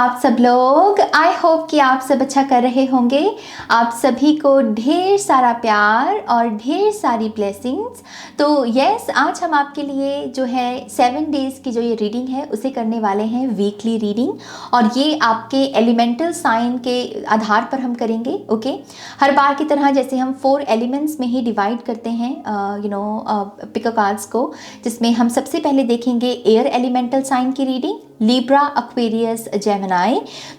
आप सब लोग? आई होप कि आप सब अच्छा कर रहे होंगे। आप सभी को ढेर सारा प्यार और ढेर सारी ब्लेसिंग्स। तो यस, आज हम आपके लिए जो है 7 डेज़ की जो ये रीडिंग है उसे करने वाले हैं, वीकली रीडिंग। और ये आपके एलिमेंटल साइन के आधार पर हम करेंगे। ओके, हर बार की तरह जैसे हम 4 एलिमेंट्स में ही डिवाइड करते हैं पिक कार्ड्स को, जिसमें हम सबसे पहले देखेंगे एयर एलिमेंटल साइन की रीडिंग, लिब्रा, एक्वेरियस, जेमिनी।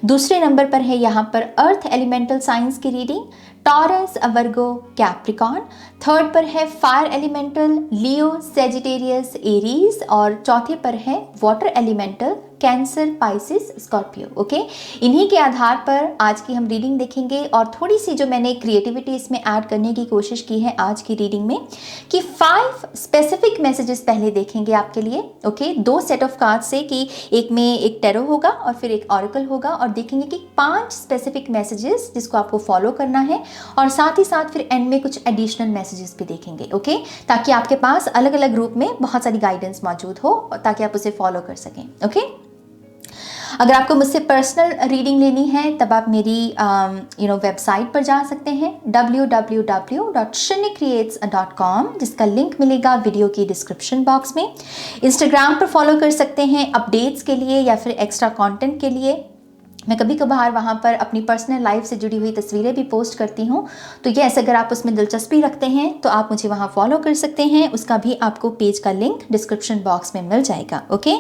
दूसरे नंबर पर है यहाँ पर अर्थ एलिमेंटल साइंस की रीडिंग, टॉरस, वर्गो, कैप्रिकॉन। थर्ड पर है फायर एलिमेंटल, लियो, सेजिटेरियस, एरीज। और चौथे पर है water elemental, cancer, Pisces, Scorpio. Okay, इन्हीं के आधार पर आज की हम रीडिंग देखेंगे। और थोड़ी सी जो मैंने क्रिएटिविटी इसमें ऐड करने की कोशिश की है आज की रीडिंग में, कि 5 स्पेसिफिक मैसेजेस पहले देखेंगे आपके लिए। ओके, 2 सेट ऑफ कार्ड से, कि एक में एक टैरो होगा और फिर एक ऑरेकल होगा, और देखेंगे कि 5 स्पेसिफिक मैसेजेस जिसको आपको फॉलो करना है, और साथ ही साथ फिर एंड में कुछ एडिशनल मैसेजेस भी देखेंगे। ओके, ताकि आपके पास अलग अलग रूप में बहुत सारी गाइडेंस मौजूद हो, ताकि आप उसे फॉलो कर सकें। ओके, अगर आपको मुझसे पर्सनल रीडिंग लेनी है तब आप मेरी वेबसाइट पर जा सकते हैं, www.shunycreates.com, जिसका लिंक मिलेगा वीडियो की डिस्क्रिप्शन बॉक्स में। इंस्टाग्राम पर फॉलो कर सकते हैं अपडेट्स के लिए या फिर एक्स्ट्रा कंटेंट के लिए। मैं कभी कभार वहाँ पर अपनी पर्सनल लाइफ से जुड़ी हुई तस्वीरें भी पोस्ट करती हूँ। तो यस, अगर आप उसमें दिलचस्पी रखते हैं तो आप मुझे वहाँ फॉलो कर सकते हैं। उसका भी आपको पेज का लिंक डिस्क्रिप्शन बॉक्स में मिल जाएगा। ओके,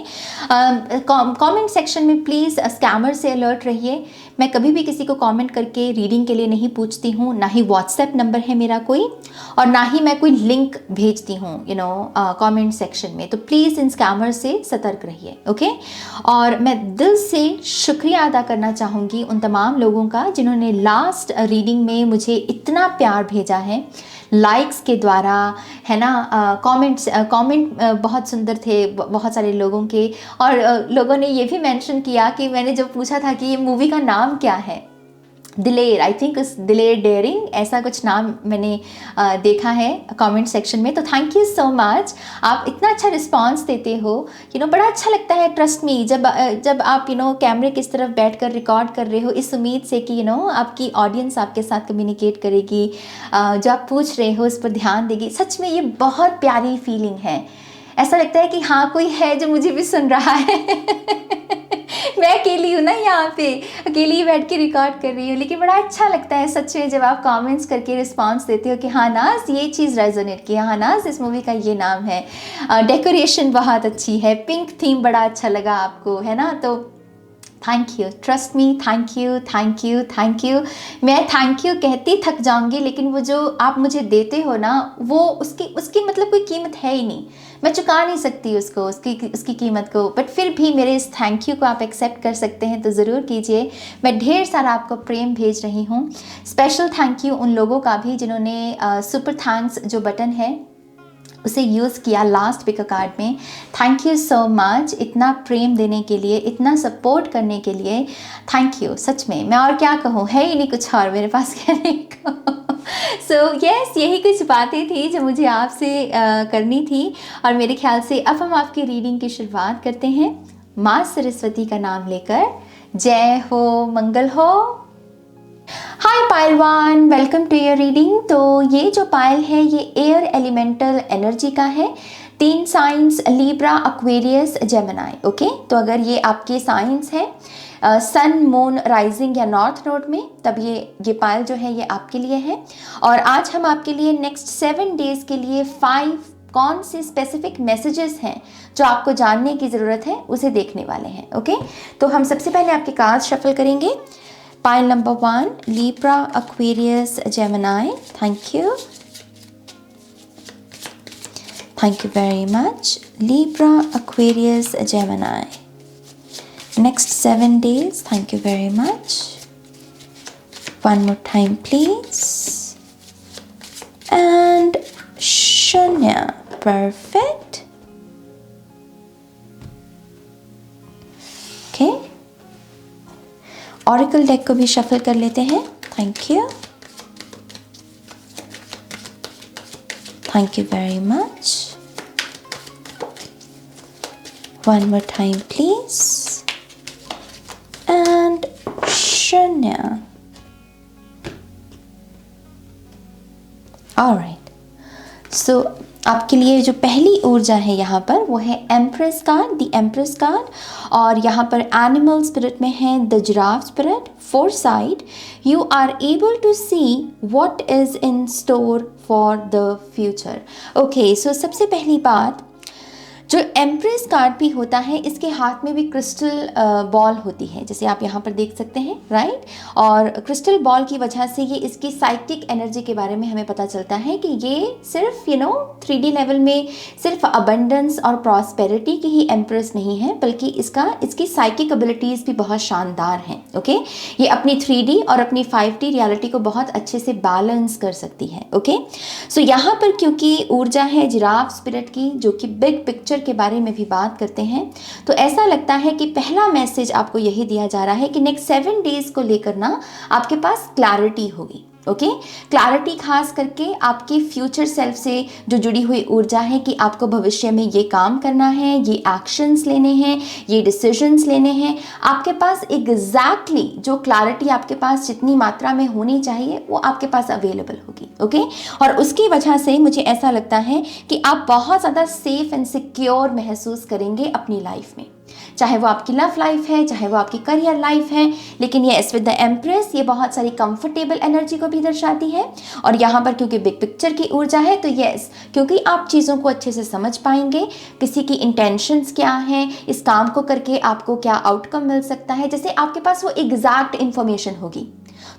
कमेंट सेक्शन में प्लीज़ स्कैमर से अलर्ट रहिए। मैं कभी भी किसी को कमेंट करके रीडिंग के लिए नहीं पूछती हूँ, ना ही व्हाट्सएप नंबर है मेरा कोई, और ना ही मैं कोई लिंक भेजती हूँ कमेंट सेक्शन में। तो प्लीज़ इन स्कैमर से सतर्क रहिए। ओके, और मैं दिल से शुक्रिया अदा करना चाहूँगी उन तमाम लोगों का जिन्होंने लास्ट रीडिंग में मुझे इतना प्यार भेजा है लाइक्स के द्वारा, है ना। कमेंट बहुत सुंदर थे बहुत सारे लोगों के। और लोगों ने ये भी मेंशन किया कि मैंने जब पूछा था कि ये मूवी का नाम क्या है, दिलेर, आई थिंक उस दिलेर डेयरिंग, ऐसा कुछ नाम मैंने देखा है कमेंट सेक्शन में। तो थैंक यू सो मच, आप इतना अच्छा रिस्पांस देते हो। बड़ा अच्छा लगता है, ट्रस्ट मी, जब आप कैमरे की तरफ बैठकर रिकॉर्ड कर रहे हो इस उम्मीद से कि आपकी ऑडियंस आपके साथ कम्युनिकेट करेगी, जो आप पूछ रहे हो उस पर ध्यान देगी। सच में ये बहुत प्यारी फीलिंग है। ऐसा लगता है कि हाँ, कोई है जो मुझे भी सुन रहा है। मैं अकेली हूँ ना, यहाँ पे अकेली ही बैठ के रिकॉर्ड कर रही हूँ, लेकिन बड़ा अच्छा लगता है सच में जब आप कमेंट्स करके रिस्पांस देते हो कि हाँ नाज, ये चीज़ रेजोनेट किया, हाँ नाज, इस मूवी का ये नाम है, डेकोरेशन बहुत अच्छी है, पिंक थीम बड़ा अच्छा लगा आपको, है ना। तो thank you, trust me, thank you, thank you, thank you. मैं थैंक यू कहती थक जाऊंगी, लेकिन वो जो आप मुझे देते हो ना, वो उसकी मतलब कोई कीमत है ही नहीं। मैं चुका नहीं सकती उसकी कीमत को। बट फिर भी मेरे इस थैंक यू को आप एक्सेप्ट कर सकते हैं तो ज़रूर कीजिए। मैं ढेर सारा आपको प्रेम भेज रही हूँ। स्पेशल थैंक यू उन लोगों का भी जिन्होंने सुपर थैंक्स जो बटन है उसे यूज़ किया लास्ट पिक कार्ड में। थैंक यू सो मच, इतना प्रेम देने के लिए, इतना सपोर्ट करने के लिए, थैंक यू। सच में मैं और क्या कहूँ, है ही नहीं कुछ और मेरे पास कहने को। सो यस, यही कुछ बातें थी जो मुझे आपसे करनी थी। और मेरे ख्याल से अब हम आपकी रीडिंग की शुरुआत करते हैं माँ सरस्वती का नाम लेकर। जय हो, मंगल हो। Hi pile one, welcome to your reading. तो ये जो पायल है ये एयर एलिमेंटल एनर्जी का है। 3 science, Libra, Aquarius, Gemini. Okay, तो अगर ये आपके साइंस हैं सन, मून, राइजिंग या नॉर्थ नोड में, तब ये पायल जो है ये आपके लिए है। और आज हम आपके लिए नेक्स्ट 7 डेज के लिए 5 कौन से स्पेसिफिक मैसेजेस हैं जो आपको जानने की ज़रूरत है उसे देखने वाले हैं। ओके, तो हम सबसे पहले आपके कार्ड शफल करेंगे। Pile number 1, Libra, Aquarius, Gemini. Thank you. Thank you very much. Libra, Aquarius, Gemini. Next 7 days. Thank you very much. One more time, please. And Shunya. Perfect. Okay. Oracle deck को भी shuffle कर लेते हैं। Thank you, thank you very much. One more time please. And शून्य। Alright, सो आपके लिए जो पहली ऊर्जा है यहाँ पर वो है Empress card, the Empress card. और यहाँ पर एनिमल स्पिरिट में है the giraffe spirit, foresight. You are able to see what is in store for the future. Okay, so सबसे पहली बात, जो एम्प्रेस कार्ड भी होता है इसके हाथ में भी क्रिस्टल बॉल होती है, जैसे आप यहाँ पर देख सकते हैं, राइट। और क्रिस्टल बॉल की वजह से ये इसकी साइकिक एनर्जी के बारे में हमें पता चलता है कि ये सिर्फ 3D लेवल में सिर्फ अबंडेंस और प्रॉस्पेरिटी की ही एम्प्रेस नहीं है, बल्कि इसकी साइकिक एबिलिटीज़ भी बहुत शानदार हैं। ओके, ये अपनी 3D और अपनी 5D रियलिटी को बहुत अच्छे से बैलेंस कर सकती है। ओके, सो यहाँ पर क्योंकि ऊर्जा है जिराफ स्पिरिट की, जो कि बिग पिक्चर के बारे में भी बात करते हैं, तो ऐसा लगता है कि पहला मैसेज आपको यही दिया जा रहा है कि नेक्स्ट 7 डेज को लेकर ना आपके पास क्लैरिटी होगी। ओके, क्लैरिटी खास करके आपके फ्यूचर सेल्फ से जो जुड़ी हुई ऊर्जा है कि आपको भविष्य में ये काम करना है, ये एक्शंस लेने हैं, ये डिसीजंस लेने हैं। आपके पास एग्जैक्टली जो क्लैरिटी आपके पास जितनी मात्रा में होनी चाहिए वो आपके पास अवेलेबल होगी। ओके, और उसकी वजह से मुझे ऐसा लगता है कि आप बहुत ज़्यादा सेफ एंड सिक्योर महसूस करेंगे अपनी लाइफ में, चाहे वो आपकी लव लाइफ है, चाहे वो आपकी करियर लाइफ है। लेकिन ये विद द एम्प्रेस ये बहुत सारी कंफर्टेबल एनर्जी को भी दर्शाती है। और यहाँ पर क्योंकि बिग पिक्चर की ऊर्जा है, तो यस, क्योंकि आप चीज़ों को अच्छे से समझ पाएंगे, किसी की इंटेंशंस क्या हैं, इस काम को करके आपको क्या आउटकम मिल सकता है, जैसे आपके पास वो एग्जैक्ट इन्फॉर्मेशन होगी,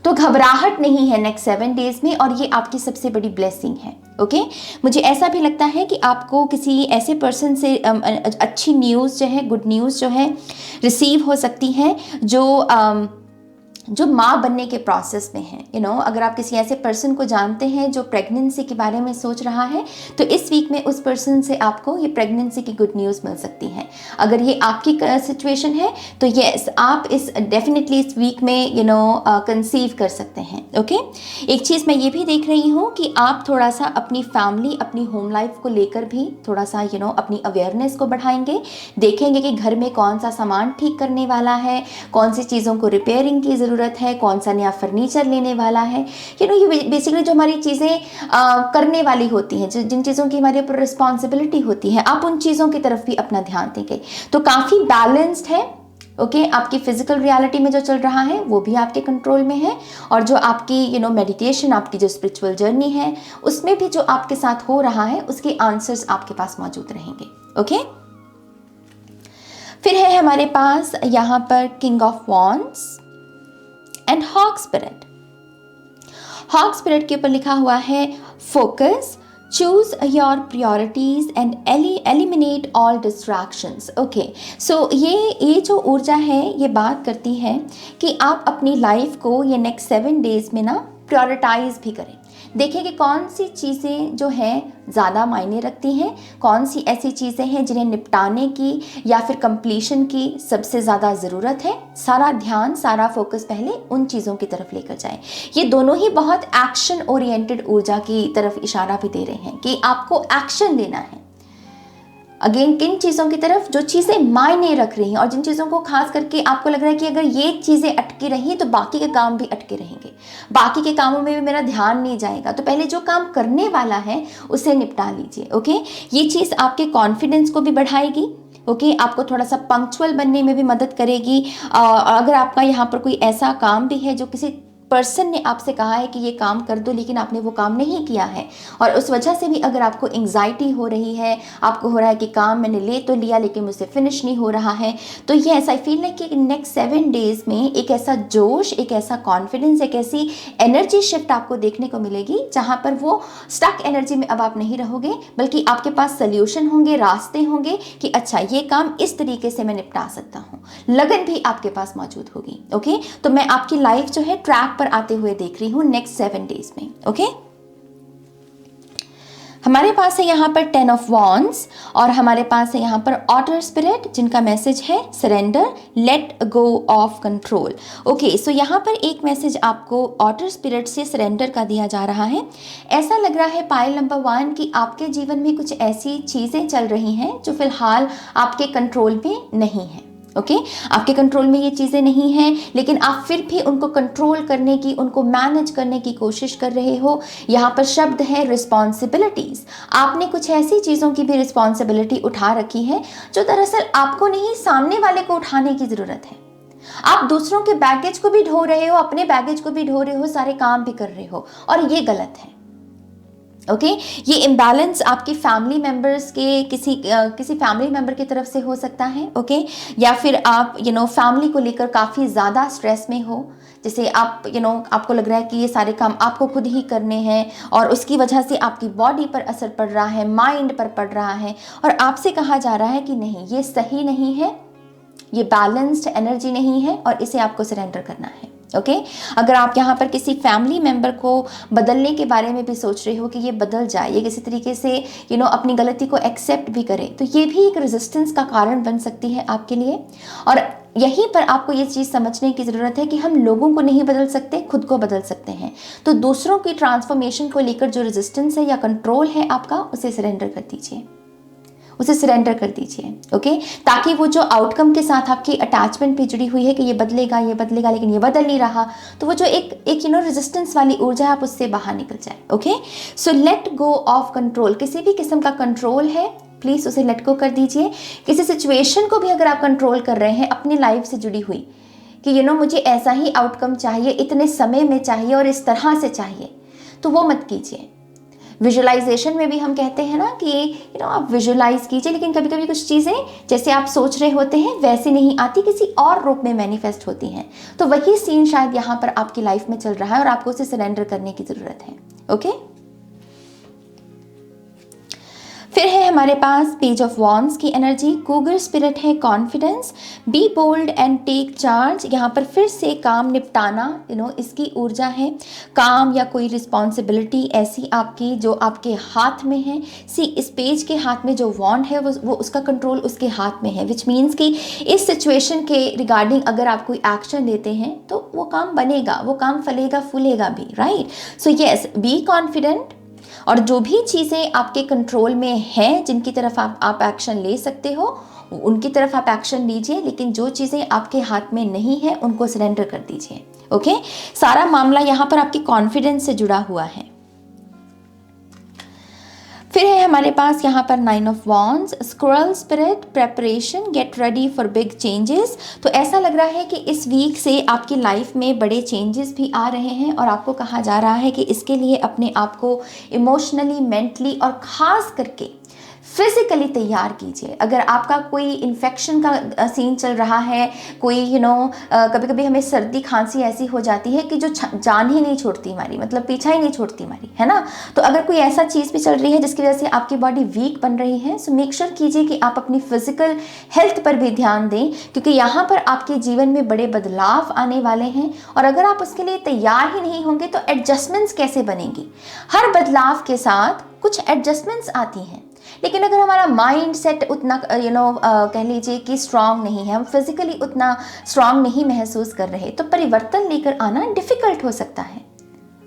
तो घबराहट नहीं है नेक्स्ट 7 डेज में, और ये आपकी सबसे बड़ी ब्लेसिंग है। ओके, मुझे ऐसा भी लगता है कि आपको किसी ऐसे पर्सन से अच्छी न्यूज़ जो है, गुड न्यूज़ जो है रिसीव हो सकती है जो माँ बनने के प्रोसेस में है। अगर आप किसी ऐसे पर्सन को जानते हैं जो प्रेगनेंसी के बारे में सोच रहा है, तो इस वीक में उस पर्सन से आपको ये प्रेगनेंसी की गुड न्यूज़ मिल सकती है। अगर ये आपकी सिचुएशन है तो यस, आप डेफिनेटली इस वीक में कंसीव कर सकते हैं। ओके, एक चीज़ मैं ये भी देख रही हूँ कि आप थोड़ा सा अपनी फैमिली, अपनी होम लाइफ को लेकर भी थोड़ा सा अपनी अवेयरनेस को बढ़ाएंगे, देखेंगे कि घर में कौन सा सामान ठीक करने वाला है, कौन सी चीज़ों को रिपेयरिंग की ज़रूरत है, कौन सा नया फर्नीचर लेने वाला है। ये बेसिकली जो हमारी चीज़ें करने वाली होती हैं, जिन चीज़ों की हमारे ऊपर रिस्पॉन्सिबिलिटी होती है, आप उन चीज़ों की तरफ भी अपना ध्यान देंगे तो काफ़ी बैलेंस्ड है। ओके, आपकी फिजिकल रियलिटी में जो चल रहा है वो भी आपके कंट्रोल में है, और जो आपकी मेडिटेशन, आपकी जो स्पिरिचुअल जर्नी है, उसमें भी जो आपके साथ हो रहा है उसके आंसर्स आपके पास मौजूद रहेंगे। ओके, फिर है हमारे पास यहाँ पर king of wands and hawk spirit. Hawk spirit के ऊपर लिखा हुआ है focus, choose your priorities and eliminate all distractions. Okay, so ये जो ऊर्जा है ये बात करती है कि आप अपनी लाइफ को ये नेक्स्ट 7 डेज में ना प्रायोरिटाइज भी करें। देखें कि कौन सी चीज़ें जो हैं ज़्यादा मायने रखती हैं, कौन सी ऐसी चीज़ें हैं जिन्हें निपटाने की या फिर कंप्लीशन की सबसे ज़्यादा ज़रूरत है। सारा ध्यान, सारा फोकस पहले उन चीज़ों की तरफ लेकर जाएं। ये दोनों ही बहुत एक्शन ओरिएंटेड ऊर्जा की तरफ इशारा भी दे रहे हैं कि आपको एक्शन लेना है। अगेन, किन चीज़ों की तरफ? जो चीज़ें मायने रख रही हैं, और जिन चीज़ों को खास करके आपको लग रहा है कि अगर ये चीज़ें अटकी रही तो बाकी के काम भी अटके रहेंगे, बाकी के कामों में भी मेरा ध्यान नहीं जाएगा, तो पहले जो काम करने वाला है उसे निपटा लीजिए। ओके, ये चीज़ आपके कॉन्फिडेंस को भी बढ़ाएगी। ओके, आपको थोड़ा सा पंक्चुअल बनने में भी मदद करेगी। अगर आपका यहाँ पर कोई ऐसा काम भी है जो किसी पर्सन ने आपसे कहा है कि ये काम कर दो, लेकिन आपने वो काम नहीं किया है, और उस वजह से भी अगर आपको एंग्जाइटी हो रही है, आपको हो रहा है कि काम मैंने ले तो लिया लेकिन मुझसे फिनिश नहीं हो रहा है, तो ये ऐसा फील है कि नेक्स्ट 7 डेज में एक ऐसा जोश, एक ऐसा कॉन्फिडेंस, एक ऐसी एनर्जी शिफ्ट आपको देखने को मिलेगी जहाँ पर वो स्टक एनर्जी में अब आप नहीं रहोगे, बल्कि आपके पास सोल्यूशन होंगे, रास्ते होंगे कि अच्छा ये काम इस तरीके से मैं निपटा सकता हूँ। लगन भी आपके पास मौजूद होगी। ओके, तो मैं आपकी लाइफ जो है ट्रैक पर आते हुए देख रही हूं नेक्स्ट 7 डेज में। ओके, हमारे पास है यहाँ पर 10 ऑफ वॉन्ड्स, और हमारे पास है यहाँ पर ऑटर स्पिरिट, जिनका मैसेज है surrender, let go of control. Okay, so यहाँ पर एक मैसेज आपको ऑटर स्पिरिट से सरेंडर का दिया जा रहा है। ऐसा लग रहा है पाइल नंबर 1 कि आपके जीवन में कुछ ऐसी चीज़ें चल रही हैं जो फिलहाल आपके कंट्रोल में नहीं है। ओके आपके कंट्रोल में ये चीज़ें नहीं हैं, लेकिन आप फिर भी उनको कंट्रोल करने की, उनको मैनेज करने की कोशिश कर रहे हो। यहाँ पर शब्द है रिस्पॉन्सिबिलिटीज़। आपने कुछ ऐसी चीज़ों की भी रिस्पॉन्सिबिलिटी उठा रखी है जो दरअसल आपको नहीं, सामने वाले को उठाने की ज़रूरत है। आप दूसरों के बैगेज को भी ढो रहे हो, अपने बैगेज को भी ढो रहे हो, सारे काम भी कर रहे हो, और ये गलत है। ओके ये इम्बैलेंस आपकी फैमिली मेंबर्स के किसी फैमिली मेंबर की तरफ से हो सकता है। ओके या फिर आप फैमिली को लेकर काफ़ी ज़्यादा स्ट्रेस में हो, जैसे आप आपको लग रहा है कि ये सारे काम आपको खुद ही करने हैं, और उसकी वजह से आपकी बॉडी पर असर पड़ रहा है, माइंड पर पड़ रहा है, और आपसे कहा जा रहा है कि नहीं, ये सही नहीं है, ये बैलेंस्ड एनर्जी नहीं है, और इसे आपको सरेंडर करना है। ओके अगर आप यहाँ पर किसी फैमिली मेंबर को बदलने के बारे में भी सोच रहे हो कि ये बदल जाए, ये किसी तरीके से अपनी गलती को एक्सेप्ट भी करे, तो ये भी एक रेजिस्टेंस का कारण बन सकती है आपके लिए। और यहीं पर आपको ये चीज़ समझने की ज़रूरत है कि हम लोगों को नहीं बदल सकते, खुद को बदल सकते हैं। तो दूसरों की ट्रांसफॉर्मेशन को लेकर जो रेजिस्टेंस है या कंट्रोल है आपका, उसे सरेंडर कर दीजिए, उसे सरेंडर कर दीजिए। ओके ताकि वो जो आउटकम के साथ आपकी अटैचमेंट भी जुड़ी हुई है कि ये बदलेगा लेकिन ये बदल नहीं रहा, तो वो जो एक रेजिस्टेंस वाली ऊर्जा है, आप उससे बाहर निकल जाए। Okay so let go of control. किसी भी किस्म का कंट्रोल है, प्लीज़ उसे लेट गो कर दीजिए। किसी सिचुएशन को भी अगर आप कंट्रोल कर रहे हैं अपनी लाइफ से जुड़ी हुई कि मुझे ऐसा ही आउटकम चाहिए, इतने समय में चाहिए और इस तरह से चाहिए, तो वो मत कीजिए। विजुअलाइजेशन में भी हम कहते हैं ना कि आप विजुअलाइज कीजिए, लेकिन कभी कभी कुछ चीज़ें जैसे आप सोच रहे होते हैं वैसे नहीं आती, किसी और रूप में मैनिफेस्ट होती हैं। तो वही सीन शायद यहाँ पर आपकी लाइफ में चल रहा है और आपको उसे सरेंडर करने की ज़रूरत है। ओके फिर है हमारे पास पेज ऑफ वॉन्ड्स की एनर्जी। कूगर स्पिरिट है confidence, be bold and take charge. यहाँ पर फिर से काम निपटाना इसकी ऊर्जा है। काम या कोई रिस्पॉन्सिबिलिटी ऐसी आपकी जो आपके हाथ में है। इस पेज के हाथ में जो वॉन्ड है वो उसका कंट्रोल उसके हाथ में है, विच मीन्स कि इस सिचुएशन के रिगार्डिंग अगर आप कोई एक्शन लेते हैं तो वो काम बनेगा, वो काम फलेगा फूलेगा भी, right. So yes, be confident, और जो भी चीज़ें आपके कंट्रोल में हैं, जिनकी तरफ आप एक्शन ले सकते हो, उनकी तरफ आप एक्शन लीजिए, लेकिन जो चीज़ें आपके हाथ में नहीं है उनको सरेंडर कर दीजिए। ओके सारा मामला यहाँ पर आपकी कॉन्फिडेंस से जुड़ा हुआ है। फिर है हमारे पास यहाँ पर 9 of wands, squirrel spirit, preparation, get ready for big changes. तो ऐसा लग रहा है कि इस वीक से आपकी लाइफ में बड़े चेंजेस भी आ रहे हैं, और आपको कहा जा रहा है कि इसके लिए अपने आप को इमोशनली, मेंटली और ख़ास करके फिजिकली तैयार कीजिए। अगर आपका कोई इन्फेक्शन का सीन चल रहा है, कोई कभी कभी हमें सर्दी खांसी ऐसी हो जाती है कि जो जान ही नहीं छोड़ती हमारी, मतलब पीछा ही नहीं छोड़ती हमारी, है ना। तो अगर कोई ऐसा चीज़ भी चल रही है जिसकी वजह से आपकी बॉडी वीक बन रही है, सो मेक श्योर कीजिए कि आप अपनी फिजिकल हेल्थ पर भी ध्यान दें, क्योंकि यहाँ पर आपके जीवन में बड़े बदलाव आने वाले हैं, और अगर आप उसके लिए तैयार ही नहीं होंगे तो एडजस्टमेंट्स कैसे बनेंगी। हर बदलाव के साथ कुछ एडजस्टमेंट्स आती हैं, लेकिन अगर हमारा माइंड सेट उतना कह लीजिए कि स्ट्रांग नहीं है, हम फिजिकली उतना स्ट्रांग नहीं महसूस कर रहे, तो परिवर्तन लेकर आना डिफिकल्ट हो सकता है,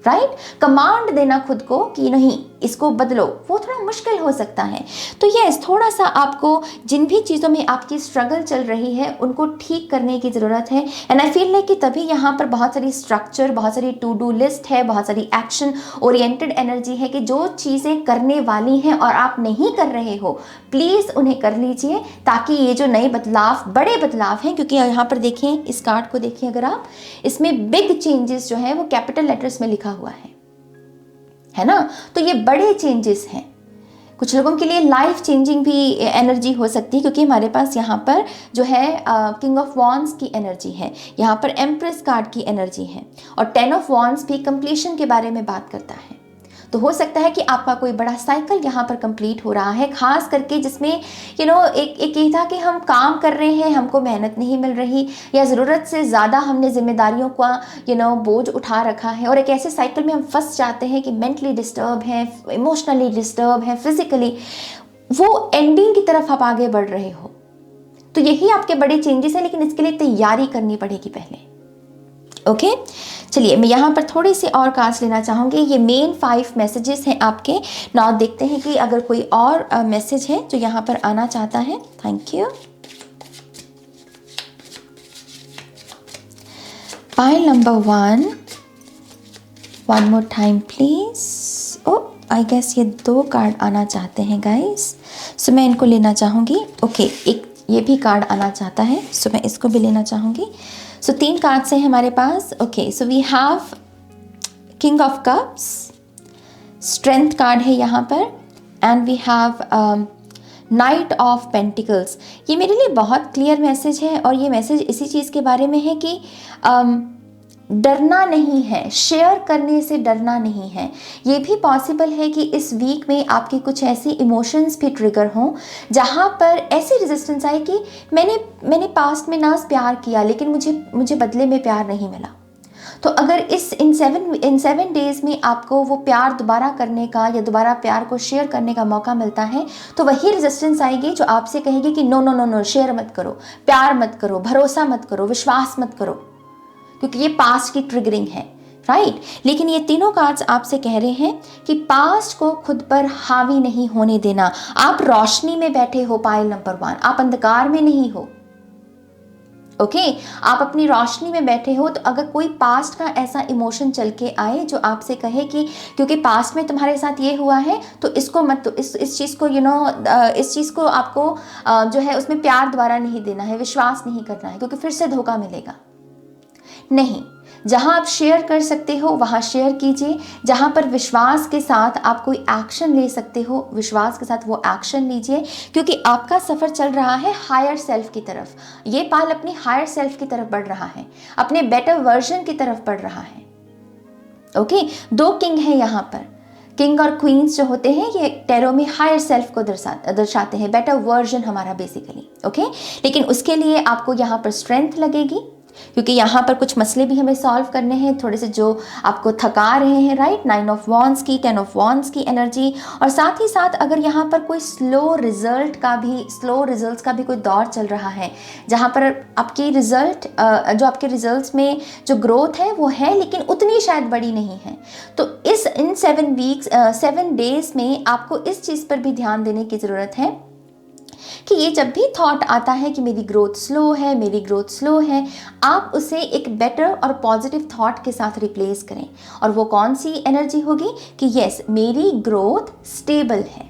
राइट। कमांड देना खुद को कि नहीं इसको बदलो, वो थोड़ा मुश्किल हो सकता है। तो यस, थोड़ा सा आपको जिन भी चीज़ों में आपकी स्ट्रगल चल रही है उनको ठीक करने की ज़रूरत है। एंड आई फील लाइक कि तभी यहाँ पर बहुत सारी स्ट्रक्चर, बहुत सारी टू डू लिस्ट है, बहुत सारी एक्शन ओरिएंटेड एनर्जी है कि जो चीज़ें करने वाली हैं और आप नहीं कर रहे हो, प्लीज़ उन्हें कर लीजिए, ताकि ये जो नए बदलाव, बड़े बदलाव हैं, क्योंकि यहाँ पर देखें, इस कार्ड को देखिए अगर आप, इसमें बिग चेंजेस जो है वो कैपिटल लेटर्स में लिखा हुआ है ना। तो ये बड़े चेंजेस हैं। कुछ लोगों के लिए लाइफ चेंजिंग भी एनर्जी हो सकती है, क्योंकि हमारे पास यहाँ पर जो है किंग ऑफ वॉन्ड्स की एनर्जी है, यहाँ पर एम्प्रेस कार्ड की एनर्जी है, और 10 ऑफ वॉन्ड्स भी कंप्लीशन के बारे में बात करता है। तो हो सकता है कि आपका कोई बड़ा साइकिल यहाँ पर कंप्लीट हो रहा है, खास करके जिसमें एक ये था कि हम काम कर रहे हैं, हमको मेहनत नहीं मिल रही, या ज़रूरत से ज़्यादा हमने जिम्मेदारियों का बोझ उठा रखा है, और एक ऐसे साइकिल में हम फंस जाते हैं कि मेंटली डिस्टर्ब हैं, इमोशनली डिस्टर्ब हैं, फिजिकली, वो एंडिंग की तरफ आप आगे बढ़ रहे हो। तो यही आपके बड़े चेंजेस हैं, लेकिन इसके लिए तैयारी करनी पड़ेगी पहले। ओके चलिए, मैं यहाँ पर थोड़ी सी और कार्ड्स लेना चाहूँगी। ये मेन 5 मैसेजेस हैं आपके। नाउ देखते हैं कि अगर कोई और मैसेज है जो यहाँ पर आना चाहता है। Thank you. Pile number 1, one more time please. Oh I guess ये 2 कार्ड आना चाहते हैं गाइस, सो मैं इनको लेना चाहूँगी। ओके, एक ये भी कार्ड आना चाहता है, सो मैं इसको भी लेना चाहूँगी। सो 3 कार्ड्स हैं हमारे पास। Okay, so we have king of cups, strength card है यहाँ पर, and we have knight of pentacles. ये मेरे लिए बहुत क्लियर मैसेज है, और ये मैसेज इसी चीज़ के बारे में है कि डरना नहीं है, शेयर करने से डरना नहीं है। ये भी पॉसिबल है कि इस वीक में आपके कुछ ऐसी इमोशंस भी ट्रिगर हों जहाँ पर ऐसी रेजिस्टेंस आए कि मैंने पास्ट में ना प्यार किया, लेकिन मुझे बदले में प्यार नहीं मिला। तो अगर इन 7 डेज में आपको वो प्यार दोबारा करने का या दोबारा प्यार को शेयर करने का मौका मिलता है, तो वही रेजिस्टेंस आएगी जो आपसे कहेगी कि no no no no, share मत करो, प्यार मत करो, भरोसा मत करो, विश्वास मत करो, क्योंकि ये पास्ट की ट्रिगरिंग है, राइट। लेकिन ये तीनों कार्ड्स आपसे कह रहे हैं कि पास्ट को खुद पर हावी नहीं होने देना। आप रोशनी में बैठे हो पाइल नंबर 1, आप अंधकार में नहीं हो। ओके, आप अपनी रोशनी में बैठे हो। तो अगर कोई पास्ट का ऐसा इमोशन चल के आए जो आपसे कहे कि क्योंकि पास्ट में तुम्हारे साथ ये हुआ है तो इसको मत, तो इस चीज़ को इस चीज़ को आपको जो है उसमें प्यार दोबारा नहीं देना है, विश्वास नहीं करना है, क्योंकि फिर से धोखा मिलेगा। नहीं, जहां आप शेयर कर सकते हो वहां शेयर कीजिए। जहां पर विश्वास के साथ आप कोई एक्शन ले सकते हो, विश्वास के साथ वो एक्शन लीजिए, क्योंकि आपका सफ़र चल रहा है हायर सेल्फ की तरफ। ये पाल अपनी हायर सेल्फ की तरफ बढ़ रहा है, अपने बेटर वर्जन की तरफ बढ़ रहा है। ओके, 2 किंग हैं यहाँ पर। किंग और क्वींस जो होते हैं ये टैरो में हायर सेल्फ को दर्शाते हैं, बेटर वर्जन हमारा बेसिकली। ओके, लेकिन उसके लिए आपको यहाँ पर स्ट्रेंथ लगेगी, क्योंकि यहाँ पर कुछ मसले भी हमें सॉल्व करने हैं थोड़े से जो आपको थका रहे हैं, राइट। 9 ऑफ वॉन्ड्स की, 10 ऑफ वॉन्ड्स की एनर्जी, और साथ ही साथ अगर यहाँ पर कोई स्लो रिजल्ट्स का भी कोई दौर चल रहा है, जहाँ पर आपकी आपके रिजल्ट्स में जो ग्रोथ है वो है, लेकिन उतनी शायद बड़ी नहीं है। तो इन 7 डेज में आपको इस चीज़ पर भी ध्यान देने की ज़रूरत है कि ये जब भी थॉट आता है कि मेरी ग्रोथ स्लो है, आप उसे एक बेटर और पॉजिटिव थॉट के साथ रिप्लेस करें। और वो कौन सी एनर्जी होगी कि यस, मेरी ग्रोथ स्टेबल है।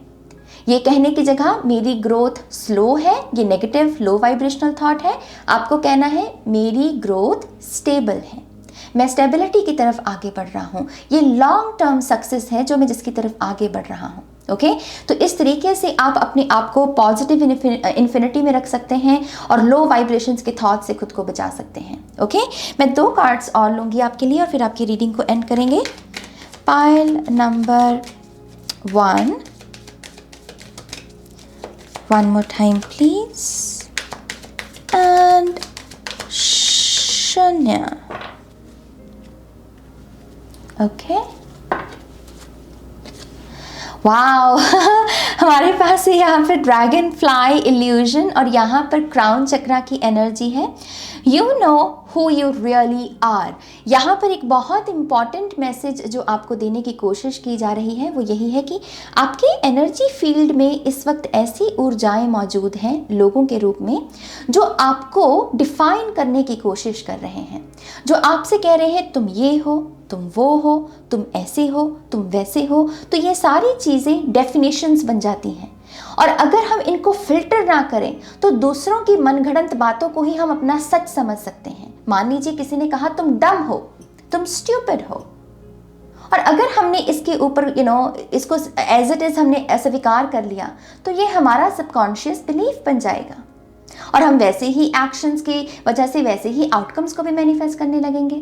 ये कहने की जगह मेरी ग्रोथ स्लो है, ये नेगेटिव लो वाइब्रेशनल थॉट है, आपको कहना है मेरी ग्रोथ स्टेबल है, मैं स्टेबिलिटी की तरफ आगे बढ़ रहा हूँ, ये लॉन्ग टर्म सक्सेस है जो मैं जिसकी तरफ आगे बढ़ रहा हूँ। ओके, तो इस तरीके से आप अपने आप को पॉजिटिव इन्फिनिटी में रख सकते हैं और लो वाइब्रेशंस के थॉट से खुद को बचा सकते हैं। ओके, मैं 2 कार्ड्स और लूँगी आपके लिए और फिर आपकी रीडिंग को एंड करेंगे। Pile number 1, one more time please, and शून्य। ओके, वाओ हमारे पास है यहाँ पर ड्रैगन फ्लाई इल्यूजन, और यहाँ पर क्राउन चक्रा की एनर्जी है। You know who you really are. यहाँ पर एक बहुत इंपॉर्टेंट मैसेज जो आपको देने की कोशिश की जा रही है वो यही है कि आपके एनर्जी फील्ड में इस वक्त ऐसी ऊर्जाएं मौजूद हैं लोगों के रूप में जो आपको डिफाइन करने की कोशिश कर रहे हैं, जो आपसे कह रहे हैं तुम ये हो, तुम वो हो, तुम ऐसे हो, तुम वैसे हो। तो ये सारी चीज़ें डेफिनेशंस बन जाती हैं, और अगर हम इनको फिल्टर ना करें तो दूसरों की मनगढ़ंत बातों को ही हम अपना सच समझ सकते हैं। मान लीजिए किसी ने कहा तुम डम हो, तुम स्टूपिड हो, और अगर हमने इसके ऊपर इसको एज इट इज हमने स्वीकार कर लिया तो ये हमारा सबकॉन्शियस बिलीफ बन जाएगा, और हम वैसे ही एक्शंस की वजह से वैसे ही आउटकम्स को भी मैनिफेस्ट करने लगेंगे।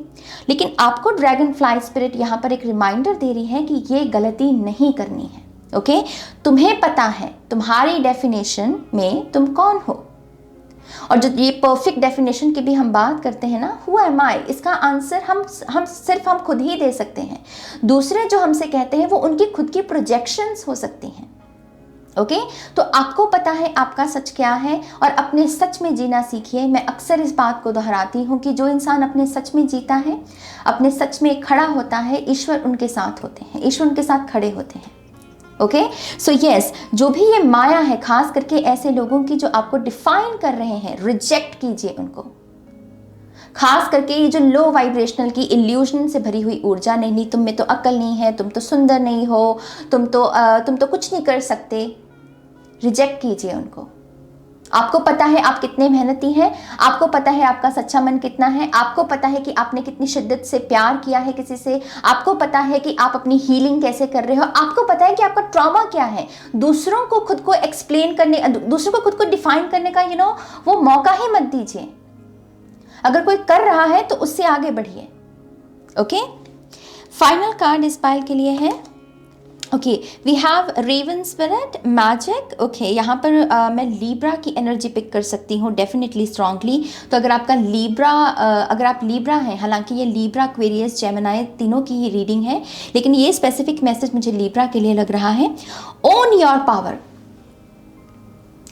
लेकिन आपको ड्रैगन फ्लाई स्पिरिट यहाँ पर एक रिमाइंडर दे रही है कि ये गलती नहीं करनी है। ओके, तुम्हें पता है तुम्हारी डेफिनेशन में तुम कौन हो, और जो ये परफेक्ट डेफिनेशन की भी हम बात करते हैं ना, हु एम आई, इसका आंसर हम सिर्फ खुद ही दे सकते हैं। दूसरे जो हमसे कहते हैं वो उनकी खुद की प्रोजेक्शंस हो सकती हैं। ओके, तो आपको पता है आपका सच क्या है, और अपने सच में जीना सीखिए। मैं अक्सर इस बात को दोहराती हूँ कि जो इंसान अपने सच में जीता है, अपने सच में खड़ा होता है, ईश्वर उनके साथ होते हैं, ईश्वर उनके साथ खड़े होते हैं। ओके, सो यस, जो भी ये माया है, खास करके ऐसे लोगों की जो आपको डिफाइन कर रहे हैं, रिजेक्ट कीजिए उनको। खास करके ये जो लो वाइब्रेशनल की इल्यूजन से भरी हुई ऊर्जा, नहीं नहीं तुम में तो अक्ल नहीं है, तुम तो सुंदर नहीं हो, तुम तो कुछ नहीं कर सकते, रिजेक्ट कीजिए उनको। आपको पता है आप कितने मेहनती हैं, आपको पता है आपका सच्चा मन कितना है, आपको पता है कि आपने कितनी शिद्दत से प्यार किया है किसी से, आपको पता है कि आप अपनी हीलिंग कैसे कर रहे हो, आपको पता है कि आपका ट्रॉमा क्या है। दूसरों को खुद को एक्सप्लेन करने, दूसरों को खुद को डिफाइन करने का वो मौका ही मत दीजिए। अगर कोई कर रहा है तो उससे आगे बढ़िए। ओके, फाइनल कार्ड इस पाइल के लिए है, okay, we have raven spirit magic. Okay, यहाँ पर मैं लीब्रा की एनर्जी पिक कर सकती हूँ डेफिनेटली स्ट्रांगली। तो अगर आपका लीब्रा, अगर आप लीब्रा हैं, हालांकि ये लीब्रा, एक्वेरियस, जेमिनी तीनों की ही रीडिंग है, लेकिन ये स्पेसिफिक मैसेज मुझे लीब्रा के लिए लग रहा है। Own your power.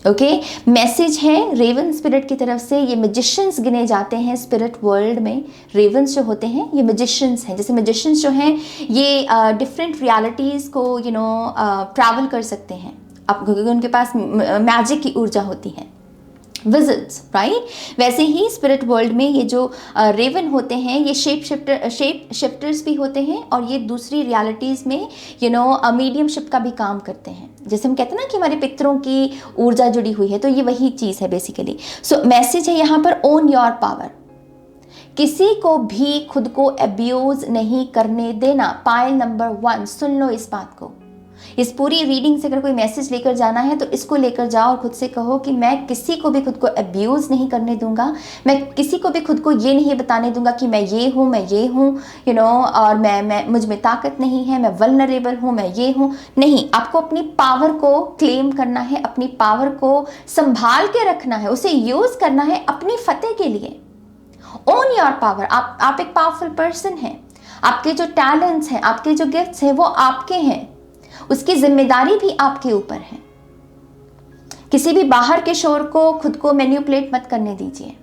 Okay, message है रेवन स्पिरिट की तरफ से। ये मैजिशियंस गिने जाते हैं स्पिरिट वर्ल्ड में। रेवंस जो होते हैं ये मैजिशियंस हैं। जैसे मैजिशियंस जो हैं ये डिफरेंट रियलिटीज़ को ट्रैवल कर सकते हैं, अब क्योंकि उनके पास मैजिक की ऊर्जा होती है, विजिट्स, राइट। वैसे ही स्पिरिट वर्ल्ड में ये जो रेवन होते हैं ये शेप शिफ्टर्स भी होते हैं, और ये दूसरी रियलिटीज़ में मीडियमशिप का भी काम करते हैं। जैसे हम कहते हैं ना कि हमारे पितरों की ऊर्जा जुड़ी हुई है, तो ये वही चीज़ है बेसिकली। सो मैसेज है यहाँ पर ओन योर पावर। किसी को भी खुद को अब्यूज नहीं करने देना। पाइल नंबर 1, सुन लो इस बात को। इस पूरी रीडिंग से अगर कोई मैसेज लेकर जाना है तो इसको लेकर जाओ और खुद से कहो कि मैं किसी को भी खुद को अब्यूज़ नहीं करने दूंगा, मैं किसी को भी खुद को ये नहीं बताने दूंगा कि मैं ये हूँ, मैं ये हूँ, और मैं मुझ में ताकत नहीं है, मैं वल्नरेबल हूँ, मैं ये हूँ। नहीं, आपको अपनी पावर को क्लेम करना है, अपनी पावर को संभाल के रखना है, उसे यूज़ करना है अपनी फतेह के लिए। Own your power. आप एक पावरफुल पर्सन हैं, आपके जो टैलेंट्स हैं, आपके जो गिफ्ट्स हैं वो आपके हैं, उसकी जिम्मेदारी भी आपके ऊपर है। किसी भी बाहर के शोर को खुद को मैनिपुलेट मत करने दीजिए।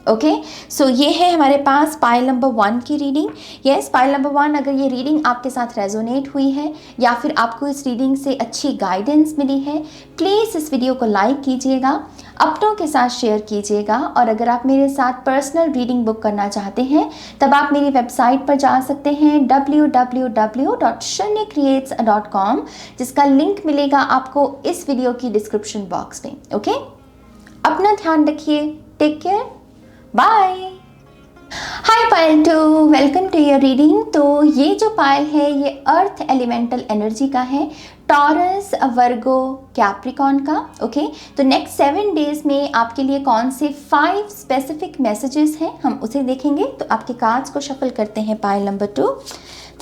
ओके, सो ये है हमारे पास पाइल नंबर 1 की रीडिंग। यस, पाइल नंबर 1, अगर ये रीडिंग आपके साथ रेजोनेट हुई है या फिर आपको इस रीडिंग से अच्छी गाइडेंस मिली है, प्लीज़ इस वीडियो को लाइक कीजिएगा, अपनों के साथ शेयर कीजिएगा। और अगर आप मेरे साथ पर्सनल रीडिंग बुक करना चाहते हैं तब आप मेरी वेबसाइट पर जा सकते हैं www.shanyacreates.com, जिसका लिंक मिलेगा आपको इस वीडियो की डिस्क्रिप्शन बॉक्स में। ओके, अपना ध्यान रखिए, take care, bye. Hi pile 2, welcome to your reading. तो ये जो पायल है ये अर्थ एलिमेंटल एनर्जी का है, टॉरस, वर्गो, कैप्रिकॉन का। ओके, तो नेक्स्ट 7 डेज में आपके लिए कौन से 5 स्पेसिफिक मैसेजेस हैं हम उसे देखेंगे। तो आपके कार्ड्स को शफल करते हैं pile number 2।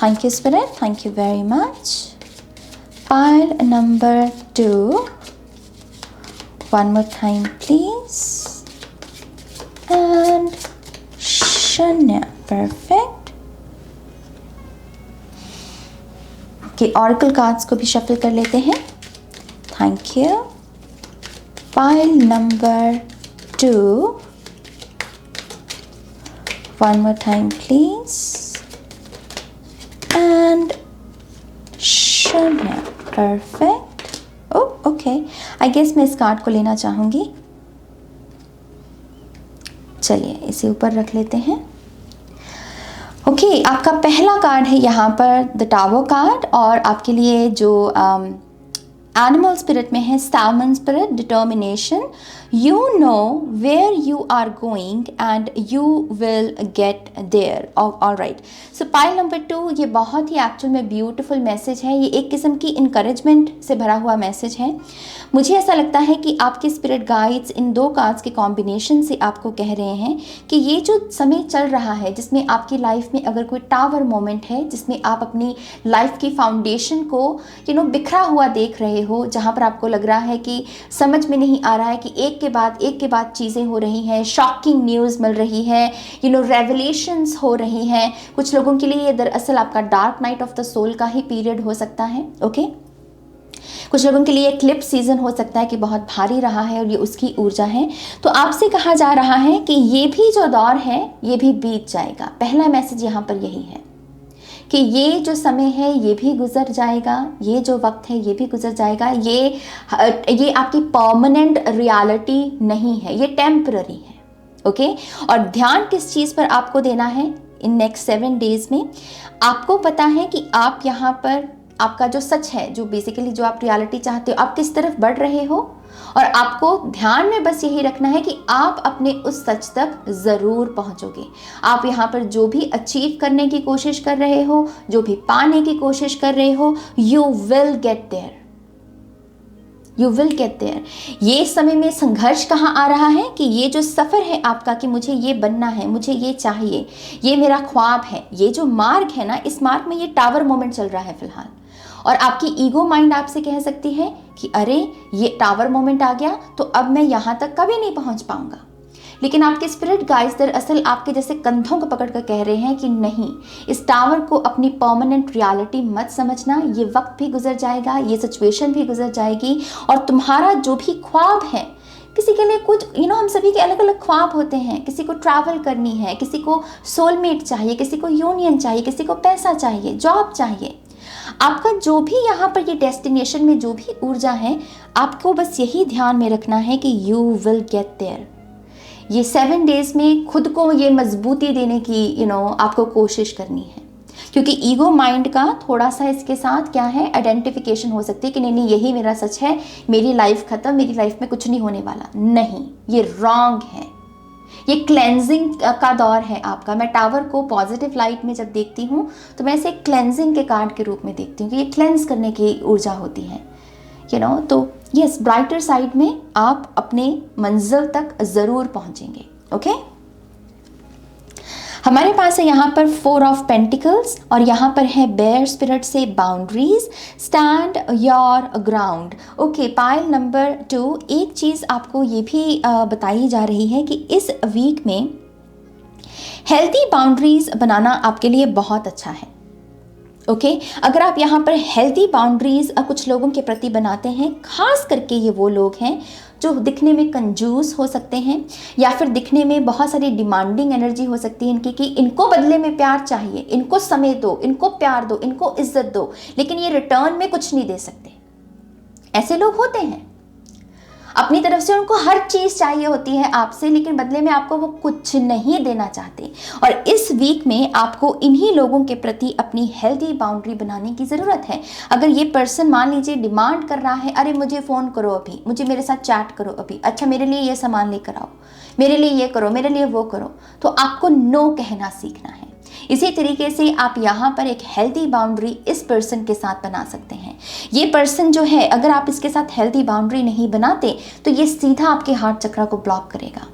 Thank you spirit, thank you very much. Pile number 2, one more time please, and शन्या, परफेक्ट। ओके, ऑरेकल कार्ड्स को भी शफल कर लेते हैं। Thank you. Pile number 2, one more time please, and शन्या, perfect. Okay, I guess मैं इस card को लेना चाहूंगी। चलिए इसे ऊपर रख लेते हैं। ओके, आपका पहला कार्ड है यहाँ पर द टावर कार्ड, और आपके लिए जो एनिमल स्पिरिट में है salmon spirit, determination. You know where you are going and you will get there. All right. So pile number 2, ये बहुत ही एक्चुअल में ब्यूटीफुल मैसेज है। ये एक किस्म की इंकरेजमेंट से भरा हुआ मैसेज है। मुझे ऐसा लगता है कि आपके स्पिरिट गाइड्स इन 2 कार्ड्स के कॉम्बिनेशन से आपको कह रहे हैं कि ये जो समय चल रहा है जिसमें आपकी लाइफ में अगर कोई टावर मोमेंट है, जिसमें आप अपनी लाइफ की फाउंडेशन को बिखरा हुआ देख रहे हो, जहाँ पर आपको लग रहा है कि समझ में नहीं आ रहा है कि एक के बाद चीज़ें हो रही हैं, शॉकिंग न्यूज़ मिल रही है, रेवलेशंस हो रही हैं। कुछ लोगों के लिए ये दरअसल आपका dark night of the soul का ही पीरियड हो सकता है। ओके, कुछ लोगों के लिए क्लिप्स सीजन हो सकता है कि बहुत भारी रहा है और ये उसकी ऊर्जा है। तो आपसे कहा जा रहा है कि ये भी जो दौर है ये भी बीत जाएगा। पहला मैसेज यहाँ पर यही है कि ये जो समय है ये भी गुजर जाएगा, ये जो वक्त है ये भी गुजर जाएगा। ये आपकी परमानेंट रियलिटी नहीं है, ये टेम्पररी है। ओके। और ध्यान किस चीज़ पर आपको देना है इन नेक्स्ट 7 डेज में? आपको पता है कि आप यहाँ पर आपका जो सच है, जो बेसिकली जो आप रियलिटी चाहते हो, आप किस तरफ बढ़ रहे हो, और आपको ध्यान में बस यही रखना है कि आप अपने उस सच तक ज़रूर पहुंचोगे। आप यहाँ पर जो भी अचीव करने की कोशिश कर रहे हो, जो भी पाने की कोशिश कर रहे हो, you will get there, you will get there. ये समय में संघर्ष कहाँ आ रहा है कि ये जो सफ़र है आपका कि मुझे ये बनना है, मुझे ये चाहिए, ये मेरा ख्वाब है, ये जो मार्ग है ना, इस मार्ग में ये टावर मोमेंट चल रहा है फिलहाल। और आपकी ईगो माइंड आपसे कह सकती है कि अरे ये टावर मोमेंट आ गया तो अब मैं यहाँ तक कभी नहीं पहुँच पाऊँगा। लेकिन आपके स्पिरिट गाइड्स दरअसल आपके जैसे कंधों को पकड़ कर कह रहे हैं कि नहीं, इस टावर को अपनी परमानेंट रियलिटी मत समझना, ये वक्त भी गुजर जाएगा, ये सिचुएशन भी गुजर जाएगी, और तुम्हारा जो भी ख्वाब है, किसी के लिए कुछ हम सभी के अलग अलग ख्वाब होते हैं। किसी को ट्रैवल करनी है, किसी को सोलमेट चाहिए, किसी को यूनियन चाहिए, किसी को पैसा चाहिए, जॉब चाहिए। आपका जो भी यहाँ पर ये डेस्टिनेशन में जो भी ऊर्जा है, आपको बस यही ध्यान में रखना है कि यू विल गेट देयर। ये 7 डेज में खुद को ये मजबूती देने की आपको कोशिश करनी है, क्योंकि ईगो माइंड का थोड़ा सा इसके साथ क्या है, आइडेंटिफिकेशन हो सकती है कि नहीं यही मेरा सच है, मेरी लाइफ खत्म, मेरी लाइफ में कुछ नहीं होने वाला। नहीं, ये रॉन्ग है। ये क्लेंजिंग का दौर है आपका। मैं टावर को पॉजिटिव लाइट में जब देखती हूँ तो मैं इसे क्लेंजिंग के कार्ड के रूप में देखती हूँ कि ये क्लेंज करने की ऊर्जा होती है, तो यस, ब्राइटर साइड में आप अपने मंजिल तक ज़रूर पहुँचेंगे। ओके, हमारे पास है यहाँ पर 4 ऑफ पेंटिकल्स, और यहाँ पर है बेयर स्पिरिट से boundaries, stand your ground. Okay, pile number 2, एक चीज़ आपको ये भी बताई जा रही है कि इस वीक में हेल्दी बाउंड्रीज बनाना आपके लिए बहुत अच्छा है। ओके, अगर आप यहाँ पर हेल्दी बाउंड्रीज कुछ लोगों के प्रति बनाते हैं, खास करके ये वो लोग हैं जो दिखने में कंजूस हो सकते हैं, या फिर दिखने में बहुत सारी डिमांडिंग एनर्जी हो सकती है इनकी, कि इनको बदले में प्यार चाहिए, इनको समय दो, इनको प्यार दो, इनको इज्जत दो, लेकिन ये रिटर्न में कुछ नहीं दे सकते। ऐसे लोग होते हैं, अपनी तरफ से उनको हर चीज़ चाहिए होती है आपसे, लेकिन बदले में आपको वो कुछ नहीं देना चाहते। और इस वीक में आपको इन्हीं लोगों के प्रति अपनी हेल्दी बाउंड्री बनाने की ज़रूरत है। अगर ये पर्सन मान लीजिए डिमांड कर रहा है, अरे मुझे फ़ोन करो अभी, मुझे मेरे साथ चैट करो अभी, अच्छा मेरे लिए ये सामान लेकर आओ, मेरे लिए ये करो, मेरे लिए वो करो, तो आपको नो कहना सीखना है। इसी तरीके से आप यहाँ पर एक हेल्दी बाउंड्री इस पर्सन के साथ बना सकते हैं। ये पर्सन जो है, अगर आप इसके साथ हेल्दी बाउंड्री नहीं बनाते तो ये सीधा आपके हार्ट चक्र को ब्लॉक करेगा।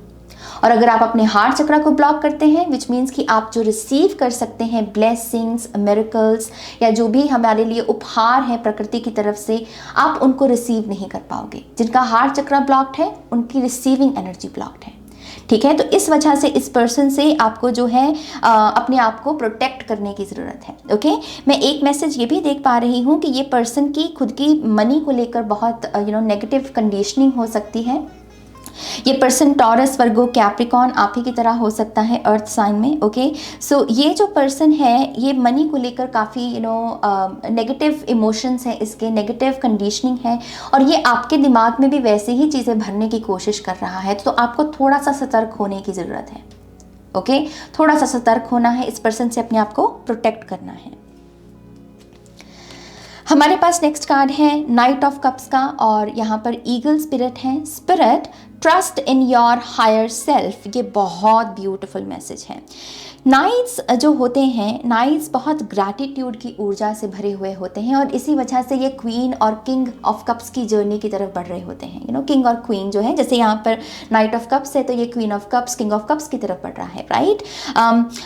और अगर आप अपने हार्ट चक्र को ब्लॉक करते हैं, विच मीन्स कि आप जो रिसीव कर सकते हैं ब्लेसिंग्स, मिरेकल्स, या जो भी हमारे लिए उपहार है प्रकृति की तरफ से, आप उनको रिसीव नहीं कर पाओगे। जिनका हार्ट चक्र ब्लॉक्ड है, उनकी रिसीविंग एनर्जी ब्लॉक्ड है। ठीक है, तो इस वजह से इस पर्सन से आपको जो है अपने आप को प्रोटेक्ट करने की ज़रूरत है। ओके, मैं एक मैसेज ये भी देख पा रही हूँ कि ये पर्सन की खुद की मनी को लेकर बहुत नेगेटिव कंडीशनिंग हो सकती है। ये पर्सन टॉरस, वर्गो, कैप्रिकॉन आप ही की तरह हो सकता है अर्थ साइन में। ओके, सो ये जो पर्सन है, ये मनी को लेकर काफ़ी नेगेटिव इमोशंस हैं, इसके नेगेटिव कंडीशनिंग है, और ये आपके दिमाग में भी वैसे ही चीज़ें भरने की कोशिश कर रहा है। तो आपको थोड़ा सा सतर्क होने की ज़रूरत है। ओके, थोड़ा सा सतर्क होना है, इस पर्सन से अपने आप को प्रोटेक्ट करना है। हमारे पास नेक्स्ट कार्ड है नाइट ऑफ कप्स का, और यहाँ पर ईगल स्पिरिट है। Spirit, trust in your higher self, ये बहुत ब्यूटीफुल मैसेज है। नाइट्स जो होते हैं, नाइट्स बहुत ग्रैटिट्यूड की ऊर्जा से भरे हुए होते हैं, और इसी वजह से ये क्वीन और किंग ऑफ कप्स की जर्नी की तरफ बढ़ रहे होते हैं। किंग और क्वीन जो है, जैसे यहाँ पर नाइट ऑफ कप्स है तो ये queen of cups, king of cups की तरफ बढ़ रहा है, राइट।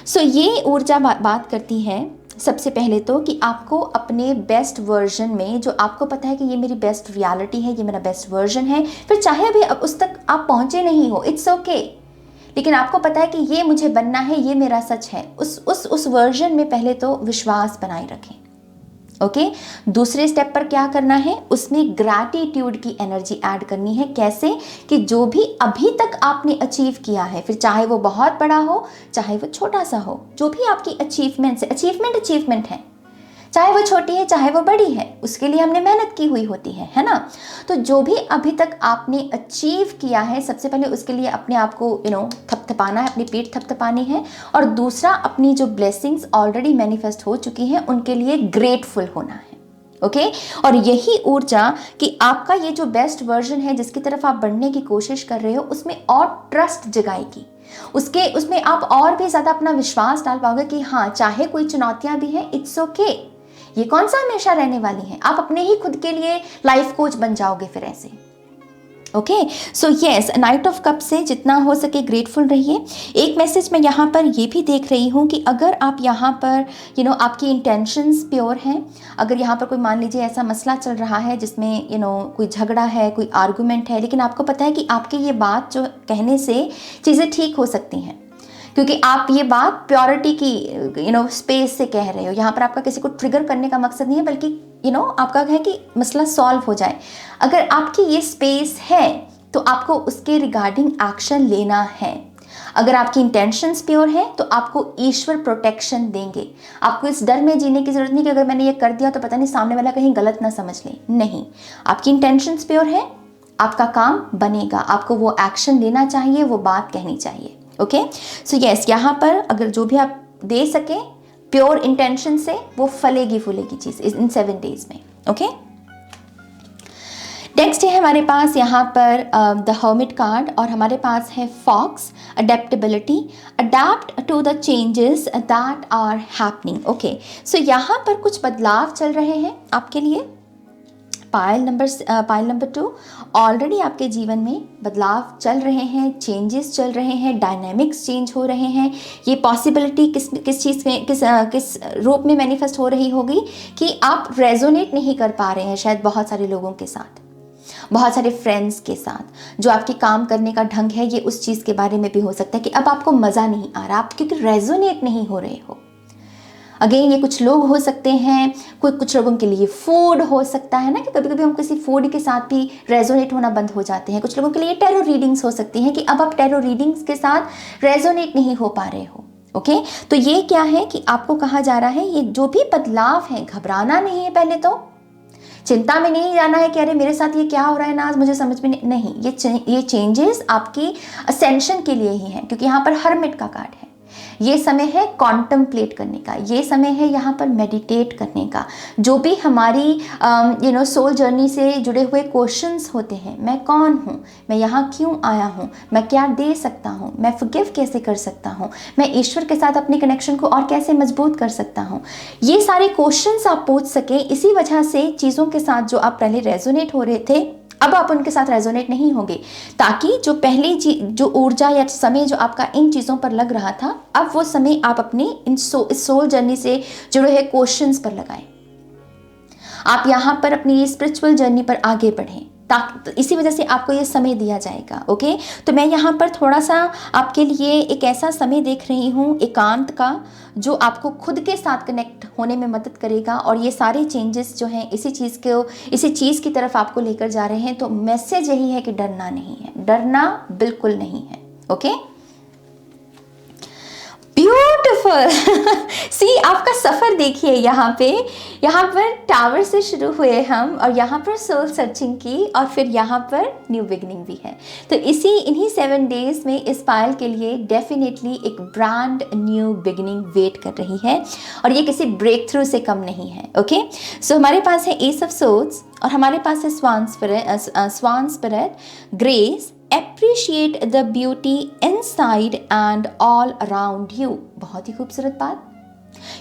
सो ये ऊर्जा बात करती है सबसे पहले तो कि आपको अपने बेस्ट वर्जन में, जो आपको पता है कि ये मेरी बेस्ट रियलिटी है, ये मेरा बेस्ट वर्जन है, फिर चाहे अभी उस तक आप पहुँचे नहीं हो, इट्स ओके, लेकिन आपको पता है कि ये मुझे बनना है, ये मेरा सच है, उस वर्जन में पहले तो विश्वास बनाए रखें। ओके, दूसरे स्टेप पर क्या करना है, उसमें ग्रैटिट्यूड की एनर्जी ऐड करनी है। कैसे कि जो भी अभी तक आपने अचीव किया है, फिर चाहे वो बहुत बड़ा हो, चाहे वो छोटा सा हो, जो भी आपकी अचीवमेंट्स है, अचीवमेंट है, चाहे वो छोटी है चाहे वो बड़ी है, उसके लिए हमने मेहनत की हुई होती है ना। तो जो भी अभी तक आपने अचीव किया है, सबसे पहले उसके लिए अपने आप को थपथपाना है, अपनी पीठ थपथपानी है। और दूसरा, अपनी जो ब्लेसिंग्स ऑलरेडी मैनिफेस्ट हो चुकी हैं उनके लिए ग्रेटफुल होना है। ओके और यही ऊर्जा कि आपका ये जो बेस्ट वर्जन है जिसकी तरफ आप बढ़ने की कोशिश कर रहे हो, उसमें और ट्रस्ट जगाएगी, उसमें आप और भी ज़्यादा अपना विश्वास डाल पाओगे कि हाँ, चाहे कोई चुनौतियां भी हैं, इट्स ओके, ये कौन सा हमेशा रहने वाली हैं। आप अपने ही खुद के लिए लाइफ कोच बन जाओगे फिर ऐसे। Okay so yes, night of cup से जितना हो सके ग्रेटफुल रहिए। एक मैसेज मैं यहाँ पर ये भी देख रही हूँ कि अगर आप यहाँ पर आपकी इंटेंशंस प्योर हैं, अगर यहाँ पर कोई मान लीजिए ऐसा मसला चल रहा है जिसमें कोई झगड़ा है, कोई आर्गूमेंट है, लेकिन आपको पता है कि आपकी ये बात जो कहने से चीज़ें ठीक हो सकती हैं, क्योंकि आप ये बात प्योरिटी की स्पेस से कह रहे हो। यहाँ पर आपका किसी को ट्रिगर करने का मकसद नहीं है, बल्कि आपका है कि मसला सॉल्व हो जाए। अगर आपकी ये स्पेस है तो आपको उसके रिगार्डिंग एक्शन लेना है। अगर आपकी इंटेंशंस प्योर है तो आपको ईश्वर प्रोटेक्शन देंगे। आपको इस डर में जीने की जरूरत नहीं कि अगर मैंने ये कर दिया तो पता नहीं सामने वाला कहीं गलत ना समझ ले। नहीं, आपकी इंटेंशंस प्योर है, आपका काम बनेगा, आपको वो एक्शन लेना चाहिए, वो बात कहनी चाहिए। ओके सो यस, यहाँ पर अगर जो भी आप दे सके प्योर इंटेंशन से, वो फलेगी फूलेगी चीज़ इन 7 डेज में। ओके नेक्स्ट है हमारे पास यहाँ पर द हर्मिट कार्ड, और हमारे पास है fox, adaptability, adapt to the changes that are happening. Okay so यहाँ पर कुछ बदलाव चल रहे हैं आपके लिए। पायल नंबर 2, ऑलरेडी आपके जीवन में बदलाव चल रहे हैं, चेंजेस चल रहे हैं, डायनामिक्स चेंज हो रहे हैं। ये पॉसिबिलिटी किस चीज़ में, किस रूप में मैनिफेस्ट हो रही होगी कि आप रेजोनेट नहीं कर पा रहे हैं शायद बहुत सारे लोगों के साथ, बहुत सारे फ्रेंड्स के साथ। जो आपके काम करने का ढंग है, ये उस चीज़ के बारे में भी हो सकता है कि अब आपको मज़ा नहीं आ रहा, आप क्योंकि रेजोनेट नहीं हो रहे हो। अगेन ये कुछ लोग हो सकते हैं, कुछ लोगों के लिए फूड हो सकता है ना, कि कभी कभी हम किसी फूड के साथ भी रेजोनेट होना बंद हो जाते हैं। कुछ लोगों के लिए टैरो रीडिंग्स हो सकती हैं कि अब आप टैरो रीडिंग्स के साथ रेजोनेट नहीं हो पा रहे हो। ओके तो ये क्या है कि आपको कहा जा रहा है, ये जो भी बदलाव है, घबराना नहीं है, पहले तो चिंता में नहीं जाना है कि अरे मेरे साथ ये क्या हो रहा है ना, आज मुझे समझ में नहीं। ये चेंजेस आपकी असेंशन के लिए ही हैं, क्योंकि यहाँ पर हर्मिट का कार्ड है। ये समय है कॉन्टम्पलेट करने का, ये समय है यहाँ पर मेडिटेट करने का। जो भी हमारी सोल जर्नी से जुड़े हुए क्वेश्चंस होते हैं, मैं कौन हूँ, मैं यहाँ क्यों आया हूँ, मैं क्या दे सकता हूँ, मैं फॉरगिव कैसे कर सकता हूँ, मैं ईश्वर के साथ अपने कनेक्शन को और कैसे मजबूत कर सकता हूँ, ये सारे क्वेश्चंस आप पूछ सकें। इसी वजह से चीज़ों के साथ जो आप पहले रेजोनेट हो रहे थे, अब आप उनके साथ रेजोनेट नहीं होंगे, ताकि जो पहले जो ऊर्जा या समय जो आपका इन चीज़ों पर लग रहा था, अब वो समय आप अपने इस सोल जर्नी से जुड़े हुए क्वेश्चंस पर लगाएं। आप यहाँ पर अपनी स्पिरिचुअल जर्नी पर आगे बढ़ें, ताकि इसी वजह से आपको ये समय दिया जाएगा। ओके तो मैं यहाँ पर थोड़ा सा आपके लिए एक ऐसा समय देख रही हूँ एकांत का, जो आपको खुद के साथ कनेक्ट होने में मदद करेगा। और ये सारे चेंजेस जो हैं इसी चीज़ की तरफ आपको लेकर जा रहे हैं। तो मैसेज यही है कि डरना नहीं है, डरना बिल्कुल नहीं है। ओके ब्यूटिफुल सी आपका सफ़र देखिए, यहाँ पर टावर से शुरू हुए हम, और यहाँ पर सोल सर्चिंग की, और फिर यहाँ पर न्यू बिगनिंग भी है। तो इन्हीं 7 डेज में इस पायल के लिए डेफिनेटली एक ब्रांड न्यू बिगनिंग वेट कर रही है, और ये किसी ब्रेक थ्रू से कम नहीं है। ओके सो हमारे पास है एस ऑफ सोर्ड्स, और हमारे पास है swan spirit, grace, appreciate the beauty inside and all around you। बहुत ही खूबसूरत बात,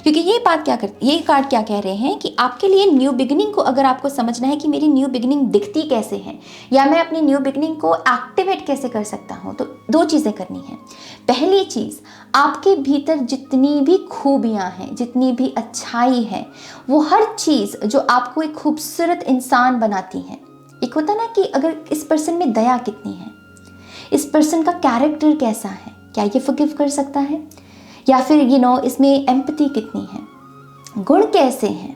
क्योंकि ये कार्ड क्या कह रहे हैं कि आपके लिए न्यू बिगिनिंग को अगर आपको समझना है कि मेरी न्यू बिगिनिंग दिखती कैसे है, या मैं अपनी न्यू बिगिनिंग को एक्टिवेट कैसे कर सकता हूँ, तो 2 चीज़ें करनी है। पहली चीज़, आपके भीतर जितनी भी खूबियाँ हैं, जितनी भी अच्छाई है, वो हर चीज़ जो आपको एक खूबसूरत इंसान बनाती है। एक होता ना कि अगर इस पर्सन में दया कितनी है, इस पर्सन का कैरेक्टर कैसा है, क्या ये फॉरगिव कर सकता है, या फिर इसमें एम्पैथी कितनी है, गुण कैसे हैं।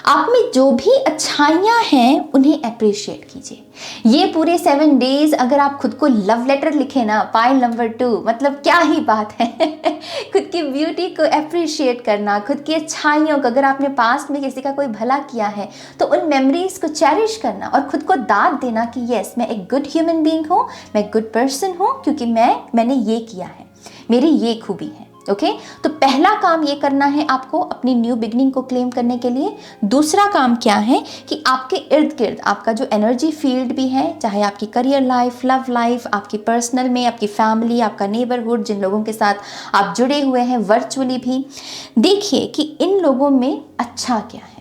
आप में जो भी अच्छाइयाँ हैं उन्हें अप्रिशिएट कीजिए। ये पूरे 7 डेज अगर आप खुद को लव लेटर लिखे ना, पाइल नंबर 2, मतलब क्या ही बात है। खुद की ब्यूटी को अप्रिशिएट करना, खुद की अच्छाइयों को, अगर आपने पास्ट में किसी का कोई भला किया है तो उन मेमोरीज को चेरिश करना और खुद को दाद देना कि यस, मैं एक गुड ह्यूमन बीइंग हूँ, मैं गुड पर्सन हूँ, क्योंकि मैंने ये किया है, मेरी ये खूबी है। ओके तो पहला काम ये करना है आपको अपनी न्यू बिगनिंग को क्लेम करने के लिए। दूसरा काम क्या है कि आपके इर्द गिर्द आपका जो एनर्जी फील्ड भी है, चाहे आपकी करियर लाइफ, लव लाइफ, आपकी पर्सनल में, आपकी फैमिली, आपका नेबरहुड, जिन लोगों के साथ आप जुड़े हुए हैं वर्चुअली भी, देखिए कि इन लोगों में अच्छा क्या है।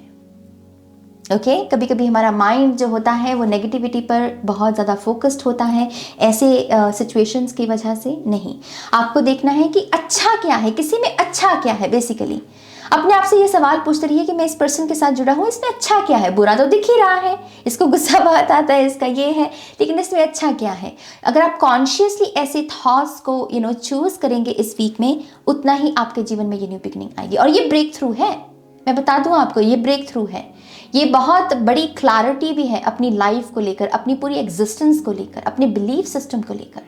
ओके कभी कभी हमारा माइंड जो होता है वो नेगेटिविटी पर बहुत ज़्यादा फोकस्ड होता है, ऐसे सिचुएशंस की वजह से नहीं। आपको देखना है कि अच्छा क्या है, किसी में अच्छा क्या है। बेसिकली अपने आप से ये सवाल पूछते रहिए कि मैं इस पर्सन के साथ जुड़ा हूँ, इसमें अच्छा क्या है। बुरा तो दिख ही रहा है, इसको गुस्सा बहुत आता है, इसका ये है, लेकिन इसमें अच्छा क्या है। अगर आप कॉन्शियसली ऐसे थॉट्स को चूज करेंगे इस वीक में, उतना ही आपके जीवन में ये न्यू बिगनिंग आएगी। और ये ब्रेक थ्रू है, मैं बता दूं आपको, ये ब्रेक थ्रू है। ये बहुत बड़ी क्लैरिटी भी है अपनी लाइफ को लेकर, अपनी पूरी एग्जिस्टेंस को लेकर, अपने बिलीफ सिस्टम को लेकर।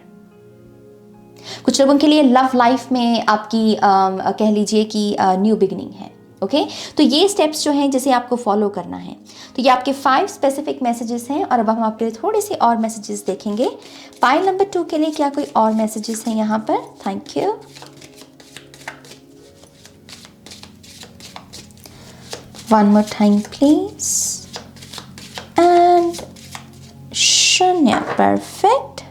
कुछ लोगों के लिए लव लाइफ में आपकी कह लीजिए कि न्यू बिगनिंग है। ओके तो ये स्टेप्स जो हैं जिसे आपको फॉलो करना है। तो ये आपके 5 स्पेसिफिक मैसेजेस हैं और अब हम आपके लिए थोड़े से और मैसेजेस देखेंगे। पाइल नंबर 2 के लिए क्या कोई और मैसेजेस हैं यहाँ पर? Thank you. One more time please. And Shanya, perfect.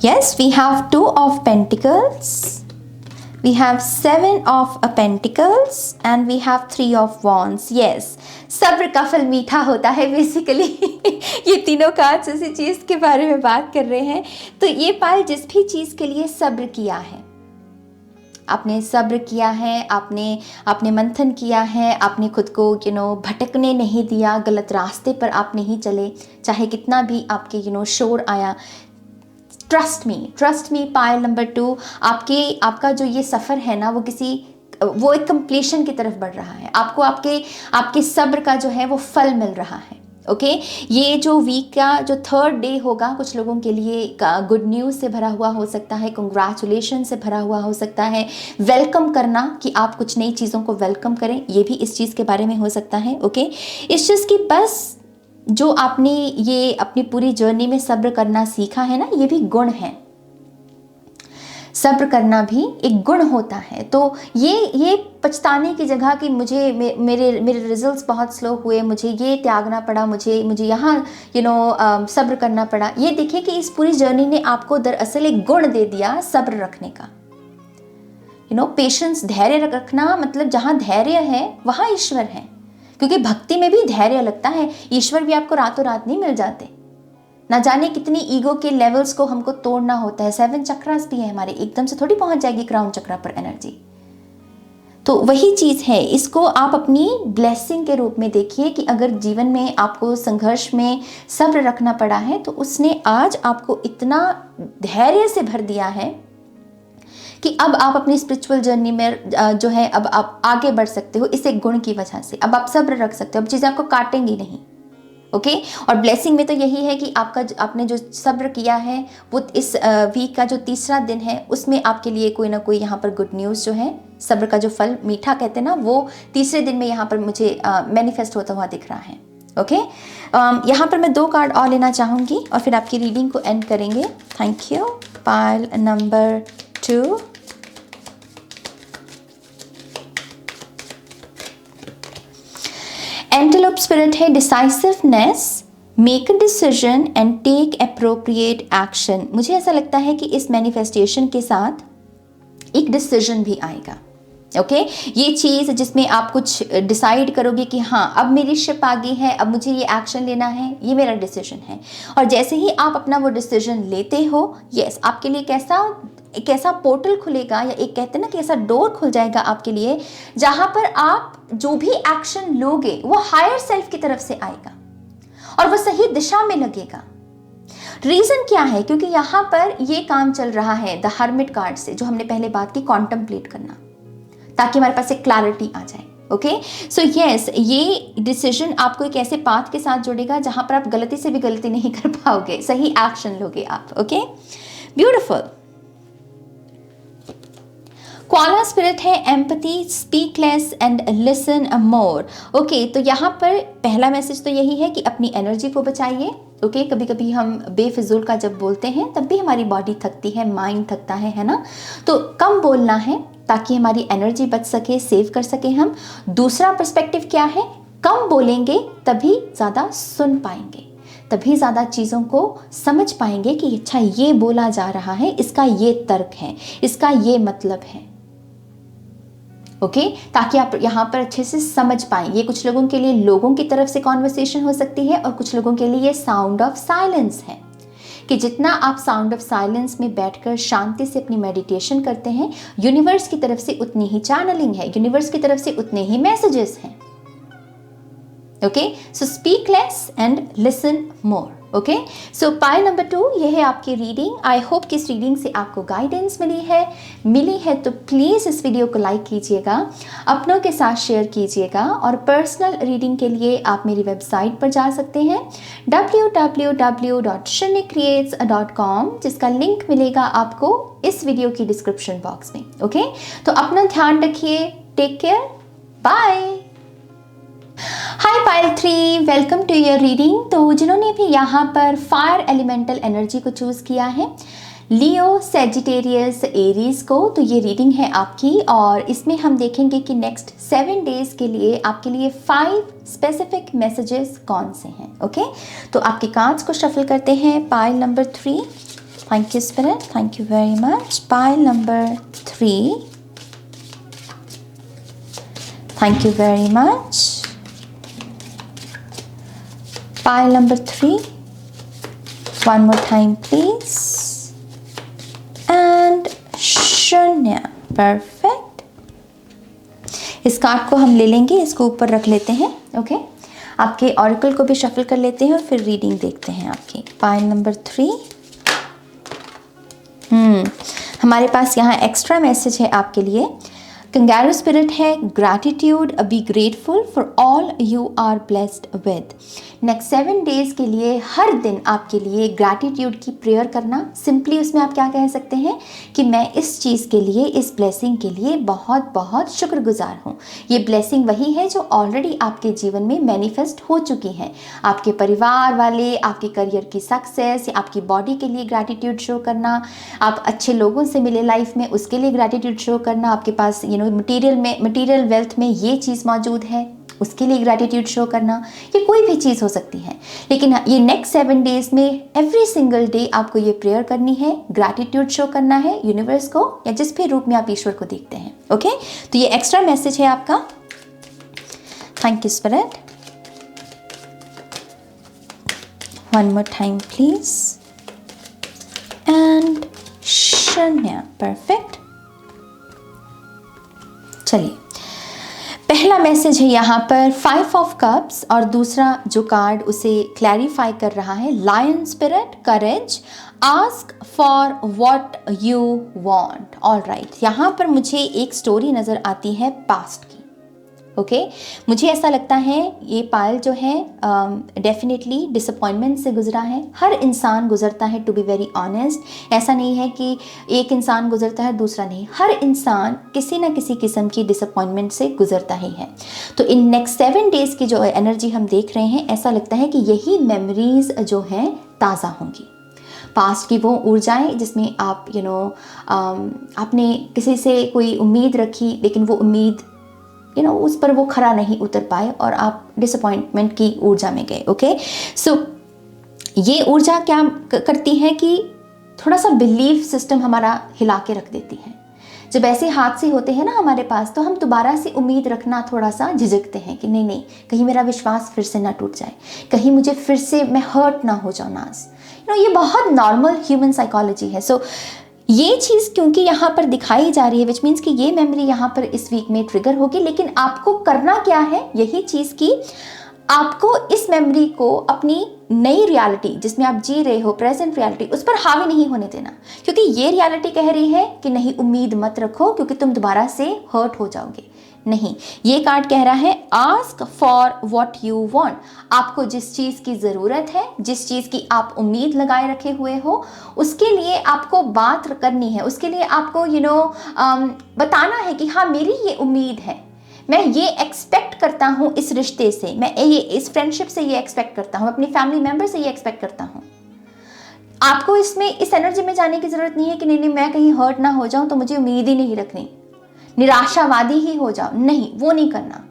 Yes, we have 2 of Pentacles. We have 7 of Pentacles and we have 3 of Wands. Yes, सब्र का फल मीठा होता है बेसिकली। ये तीनों कार्ड्स उसी चीज़ के बारे में बात कर रहे हैं। तो ये पाइल जिस भी चीज़ के लिए सब्र किया है, आपने सब्र किया है, आपने मंथन किया है, आपने खुद को भटकने नहीं दिया, गलत रास्ते पर आप नहीं चले, चाहे कितना भी आपके शोर आया। ट्रस्ट मी पाइल नंबर 2, आपका जो ये सफ़र है ना, वो एक कंप्लीशन की तरफ बढ़ रहा है। आपको आपके सब्र का जो है वो फल मिल रहा है। ओके ये जो वीक का जो 3rd डे होगा, कुछ लोगों के लिए गुड न्यूज़ से भरा हुआ हो सकता है, कंग्रेचुलेशन से भरा हुआ हो सकता है, वेलकम करना कि आप कुछ नई चीज़ों को वेलकम करें, ये भी इस चीज़ के बारे में हो सकता है। ओके इस चीज़ की बस जो आपने ये अपनी पूरी जर्नी में सब्र करना सीखा है ना, ये भी गुण है। सब्र करना भी एक गुण होता है। तो ये पछताने की जगह कि मुझे मेरे रिजल्ट्स बहुत स्लो हुए, मुझे ये त्यागना पड़ा, मुझे यहाँ सब्र करना पड़ा। ये देखिए कि इस पूरी जर्नी ने आपको दरअसल एक गुण दे दिया सब्र रखने का। पेशेंस, धैर्य रखना, मतलब जहाँ धैर्य है वहाँ ईश्वर है, क्योंकि भक्ति में भी धैर्य लगता है। ईश्वर भी आपको रातों रात नहीं मिल जाते। ना जाने कितनी ईगो के लेवल्स को हमको तोड़ना होता है। 7 चक्रास भी है हमारे, एकदम से थोड़ी पहुंच जाएगी क्राउन चक्रा पर एनर्जी। तो वही चीज़ है, इसको आप अपनी ब्लेसिंग के रूप में देखिए कि अगर जीवन में आपको संघर्ष में सब्र रखना पड़ा है तो उसने आज आपको इतना धैर्य से भर दिया है कि अब आप अपनी स्पिरिचुअल जर्नी में जो है अब आप आगे बढ़ सकते हो इस एक गुण की वजह से। अब आप सब्र रख सकते हो, अब चीज़ें आपको काटेंगी नहीं। ओके और ब्लेसिंग में तो यही है कि आपने जो सब्र किया है वो इस वीक का जो 3रा दिन है उसमें आपके लिए कोई ना कोई यहाँ पर गुड न्यूज़ जो है, सब्र का जो फल मीठा कहते हैं ना, वो 3रे दिन में यहाँ पर मुझे मैनिफेस्ट होता हुआ दिख रहा है। ओके यहाँ पर मैं 2 कार्ड और लेना चाहूँगी और फिर आपकी रीडिंग को एंड करेंगे। Thank you. Pile number 2, antelope spirit है decisiveness, make a decision and take appropriate action. मुझे ऐसा लगता है कि इस मैनिफेस्टेशन के साथ एक डिसीजन भी आएगा। ओके ये चीज़ जिसमें आप कुछ डिसाइड करोगे कि हाँ अब मेरी शिप आ गई है, अब मुझे ये एक्शन लेना है, ये मेरा डिसीजन है। और जैसे ही आप अपना वो डिसीजन लेते हो, यस आपके लिए एक ऐसा पोर्टल खुलेगा, या एक कहते हैं ना कि ऐसा डोर खुल जाएगा आपके लिए, जहां पर आप जो भी एक्शन लोगे वो हायर सेल्फ की तरफ से आएगा और वो सही दिशा में लगेगा। रीजन क्या है? क्योंकि यहाँ पर ये काम चल रहा है द हर्मिट कार्ड से, जो हमने पहले बात की, कॉन्टम्प्लेट करना। ताकि हमारे पास एक क्लैरिटी आ जाए। ओके, सो यस, ये डिसीजन आपको एक ऐसे पाथ के साथ जोड़ेगा जहां पर आप गलती से भी गलती नहीं कर पाओगे, सही एक्शन लोगे आप। Okay, beautiful. क्वाला स्पिरिट है empathy, speak less and listen more. Okay, तो यहाँ पर पहला मैसेज तो यही है कि अपनी एनर्जी को बचाइए। ओके, कभी कभी हम बेफिजूल का जब बोलते हैं तब भी हमारी बॉडी थकती है, माइंड थकता है ना, तो कम बोलना है ताकि हमारी एनर्जी बच सके, सेव कर सके हम। दूसरा पर्सपेक्टिव क्या है, कम बोलेंगे तभी ज़्यादा सुन पाएंगे, तभी ज़्यादा चीज़ों को समझ पाएंगे कि अच्छा ये बोला जा रहा है, इसका ये तर्क है, इसका ये मतलब है। ओके, ताकि आप यहाँ पर अच्छे से समझ पाएं। ये कुछ लोगों के लिए लोगों की तरफ से कॉन्वर्सेशन हो सकती है और कुछ लोगों के लिए ये साउंड ऑफ साइलेंस है, कि जितना आप साउंड ऑफ साइलेंस में बैठकर शांति से अपनी मेडिटेशन करते हैं, यूनिवर्स की तरफ से उतनी ही चैनलिंग है, यूनिवर्स की तरफ से उतने ही मैसेजेस हैं। Okay, so speak less and listen more. Okay, so pile number 2, यह है आपकी रीडिंग। आई होप कि इस रीडिंग से आपको गाइडेंस मिली है तो प्लीज़ इस वीडियो को लाइक कीजिएगा, अपनों के साथ शेयर कीजिएगा, और पर्सनल रीडिंग के लिए आप मेरी वेबसाइट पर जा सकते हैं www.shinikcreates.com, जिसका लिंक मिलेगा आपको इस वीडियो की डिस्क्रिप्शन बॉक्स में। ओके, तो अपना ध्यान रखिए, take care, bye. Hi pile 3, welcome to your reading. तो जिन्होंने भी यहाँ पर फायर एलिमेंटल एनर्जी को चूज़ किया है, लियो, सेजिटेरियस, एरीज को, तो ये रीडिंग है आपकी, और इसमें हम देखेंगे कि नेक्स्ट 7 डेज के लिए आपके लिए 5 स्पेसिफिक मैसेजेस कौन से हैं। ओके, तो आपके कार्ड्स को शफल करते हैं। Pile number 3, thank you spirit, thank you very much. Pile number 3, thank you very much. Pile number 3, one more time please, and शून्य, परफेक्ट। इस कार्ड को हम ले लेंगे, इसको ऊपर रख लेते हैं। ओके, आपके ऑरेकल को भी शफल कर लेते हैं और फिर रीडिंग देखते हैं आपकी। पाइल नंबर 3, हमारे पास यहाँ एक्स्ट्रा मैसेज है आपके लिए। कंगारू स्पिरिट है gratitude, be grateful for all you are blessed with. Next 7 days के लिए हर दिन आपके लिए ग्रैटिट्यूड की प्रेयर करना। सिंपली उसमें आप क्या कह सकते हैं कि मैं इस चीज़ के लिए, इस ब्लेसिंग के लिए बहुत बहुत शुक्रगुजार हूँ। ये ब्लेसिंग वही है जो ऑलरेडी आपके जीवन में मैनिफेस्ट हो चुकी है। आपके परिवार वाले, आपके करियर की सक्सेस, या आपकी बॉडी के लिए ग्रैटिट्यूड शो करना, आप अच्छे लोगों से मिले लाइफ में उसके लिए ग्रैटिट्यूड शो करना, आपके पास मटीरियल वेल्थ में ये चीज़ मौजूद है उसके लिए ग्रैटिट्यूड शो करना, ये कोई भी चीज़ हो सकती है। लेकिन ये नेक्स्ट 7 डेज में एवरी सिंगल डे आपको ये प्रेयर करनी है, ग्रैटिट्यूड शो करना है यूनिवर्स को, या जिस भी रूप में आप ईश्वर को देखते हैं। ओके, तो ये एक्स्ट्रा मैसेज है आपका। Thank you spirit, one more time please, and शून्य, परफेक्ट। चलिए, पहला मैसेज है यहाँ पर 5 ऑफ कप्स, और दूसरा जो कार्ड उसे क्लैरिफाई कर रहा है, lion spirit, courage, ask for what you want. All right, यहाँ पर मुझे एक स्टोरी नज़र आती है पास्ट की। ओके, मुझे ऐसा लगता है ये पायल जो है डेफिनेटली डिसअपॉइंटमेंट से गुजरा है। हर इंसान गुजरता है, टू बी वेरी ऑनेस्ट। ऐसा नहीं है कि एक इंसान गुजरता है दूसरा नहीं, हर इंसान किसी ना किसी किस्म की डिसअपॉइंटमेंट से गुजरता ही है। तो इन नेक्स्ट 7 डेज की जो एनर्जी हम देख रहे हैं, ऐसा लगता है कि यही मेमोरीज जो हैं ताज़ा होंगी। पास्ट की वो ऊर्जाएं जिसमें आप आपने किसी से कोई उम्मीद रखी, लेकिन वो उम्मीद उस पर वो खरा नहीं उतर पाए और आप डिसअपॉइंटमेंट की ऊर्जा में गए। ओके, सो ये ऊर्जा क्या करती है कि थोड़ा सा बिलीफ सिस्टम हमारा हिला के रख देती है। जब ऐसे हादसे होते हैं ना हमारे पास, तो हम दोबारा से उम्मीद रखना थोड़ा सा झिझकते हैं कि नहीं, कहीं मेरा विश्वास फिर से ना टूट जाए, कहीं मुझे फिर से मैं हर्ट ना हो जाऊँ नाज। ये बहुत नॉर्मल ह्यूमन साइकोलॉजी है। सो ये चीज़ क्योंकि यहाँ पर दिखाई जा रही है, विच मीन्स कि ये मेमोरी यहाँ पर इस वीक में ट्रिगर होगी। लेकिन आपको करना क्या है, यही चीज़ की आपको इस मेमोरी को अपनी नई रियलिटी जिसमें आप जी रहे हो, प्रेजेंट रियलिटी, उस पर हावी नहीं होने देना, क्योंकि ये रियलिटी कह रही है कि नहीं, उम्मीद मत रखो क्योंकि तुम दोबारा से हर्ट हो जाओगे। नहीं, ये कार्ड कह रहा है ask for what you want. आपको जिस चीज की जरूरत है, जिस चीज की आप उम्मीद लगाए रखे हुए हो, उसके लिए आपको बात करनी है, उसके लिए आपको बताना है कि हाँ मेरी ये उम्मीद है, मैं ये एक्सपेक्ट करता हूँ इस रिश्ते से, मैं ये इस फ्रेंडशिप से ये एक्सपेक्ट करता हूँ, अपनी फैमिली मेंबर से ये एक्सपेक्ट करता हूँ। आपको इसमें इस एनर्जी में जाने की जरूरत नहीं है कि नहीं मैं कहीं हर्ट ना हो जाऊं तो मुझे उम्मीद ही नहीं रखनी, निराशावादी ही हो जाओ, नहीं, वो नहीं करना।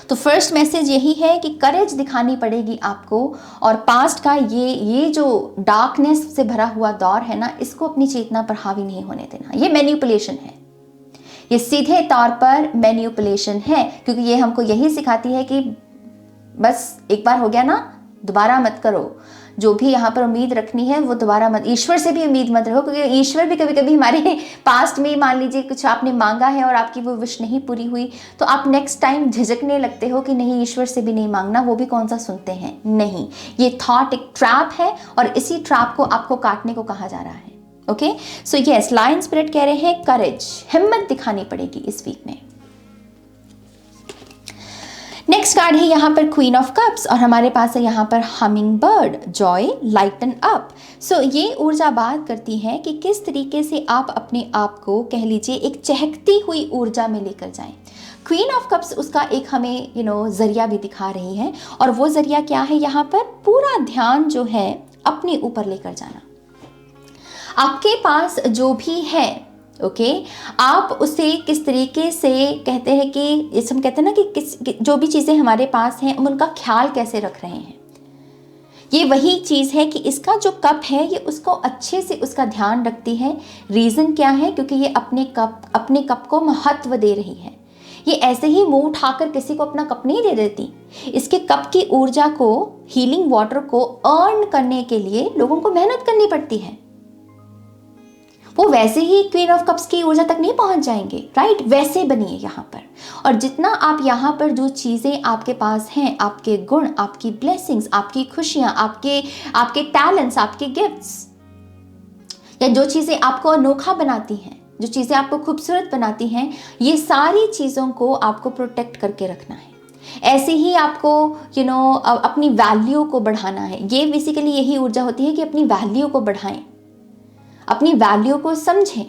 तो फर्स्ट मैसेज यही है कि करेज दिखानी पड़ेगी आपको, और पास्ट का ये जो डार्कनेस से भरा हुआ दौर है ना, इसको अपनी चेतना पर हावी नहीं होने देना। ये मैनिपुलेशन है, ये सीधे तौर पर मैनिपुलेशन है, क्योंकि ये हमको यही सिखाती है कि बस एक बार हो गया ना, दोबारा मत करो। जो भी यहाँ पर उम्मीद रखनी है वो दोबारा मत, ईश्वर से भी उम्मीद मत रखो, क्योंकि ईश्वर भी कभी कभी हमारे पास्ट में मान लीजिए कुछ आपने मांगा है और आपकी वो विश नहीं पूरी हुई, तो आप नेक्स्ट टाइम झिझकने लगते हो कि नहीं, ईश्वर से भी नहीं मांगना, वो भी कौन सा सुनते हैं। नहीं, ये थॉट एक ट्रैप है और इसी ट्रैप को आपको काटने को कहा जा रहा है। Okay, so yes, lion spirit कह रहे हैं करेज, हिम्मत दिखानी पड़ेगी इस वीक में। नेक्स्ट कार्ड है यहाँ पर क्वीन ऑफ कप्स, और हमारे पास है यहाँ पर hummingbird, joy, lighten up. So ये ऊर्जा बात करती है कि किस तरीके से आप अपने आप को, कह लीजिए, एक चहकती हुई ऊर्जा में लेकर जाएं। क्वीन ऑफ कप्स उसका एक हमें जरिया भी दिखा रही है, और वो जरिया क्या है, यहाँ पर पूरा ध्यान जो है अपने ऊपर लेकर जाना। आपके पास जो भी है, ओके, आप उसे किस तरीके से, कहते हैं कि हम कहते हैं ना कि जो भी चीज़ें हमारे पास हैं हम उनका ख्याल कैसे रख रहे हैं। ये वही चीज़ है कि इसका जो कप है ये उसको अच्छे से उसका ध्यान रखती है। रीज़न क्या है, क्योंकि ये अपने कप को महत्व दे रही है। ये ऐसे ही मुंह उठाकर किसी को अपना कप नहीं दे देती। इसके कप की ऊर्जा को, हीलिंग वाटर को अर्न करने के लिए लोगों को मेहनत करनी पड़ती है। वो वैसे ही क्वीन ऑफ कप्स की ऊर्जा तक नहीं पहुंच जाएंगे, राइट? वैसे बनिए यहाँ पर, और जितना आप यहाँ पर जो चीज़ें आपके पास हैं, आपके गुण, आपकी ब्लेसिंग्स, आपकी खुशियाँ, आपके टैलेंट्स, आपके गिफ्ट्स, या जो चीज़ें आपको अनोखा बनाती हैं, जो चीज़ें आपको खूबसूरत बनाती हैं, ये सारी चीज़ों को आपको प्रोटेक्ट करके रखना है। ऐसे ही आपको अपनी वैल्यू को बढ़ाना है। ये बेसिकली यही ऊर्जा होती है कि अपनी वैल्यू को बढ़ाएं, अपनी वैल्यू को समझें,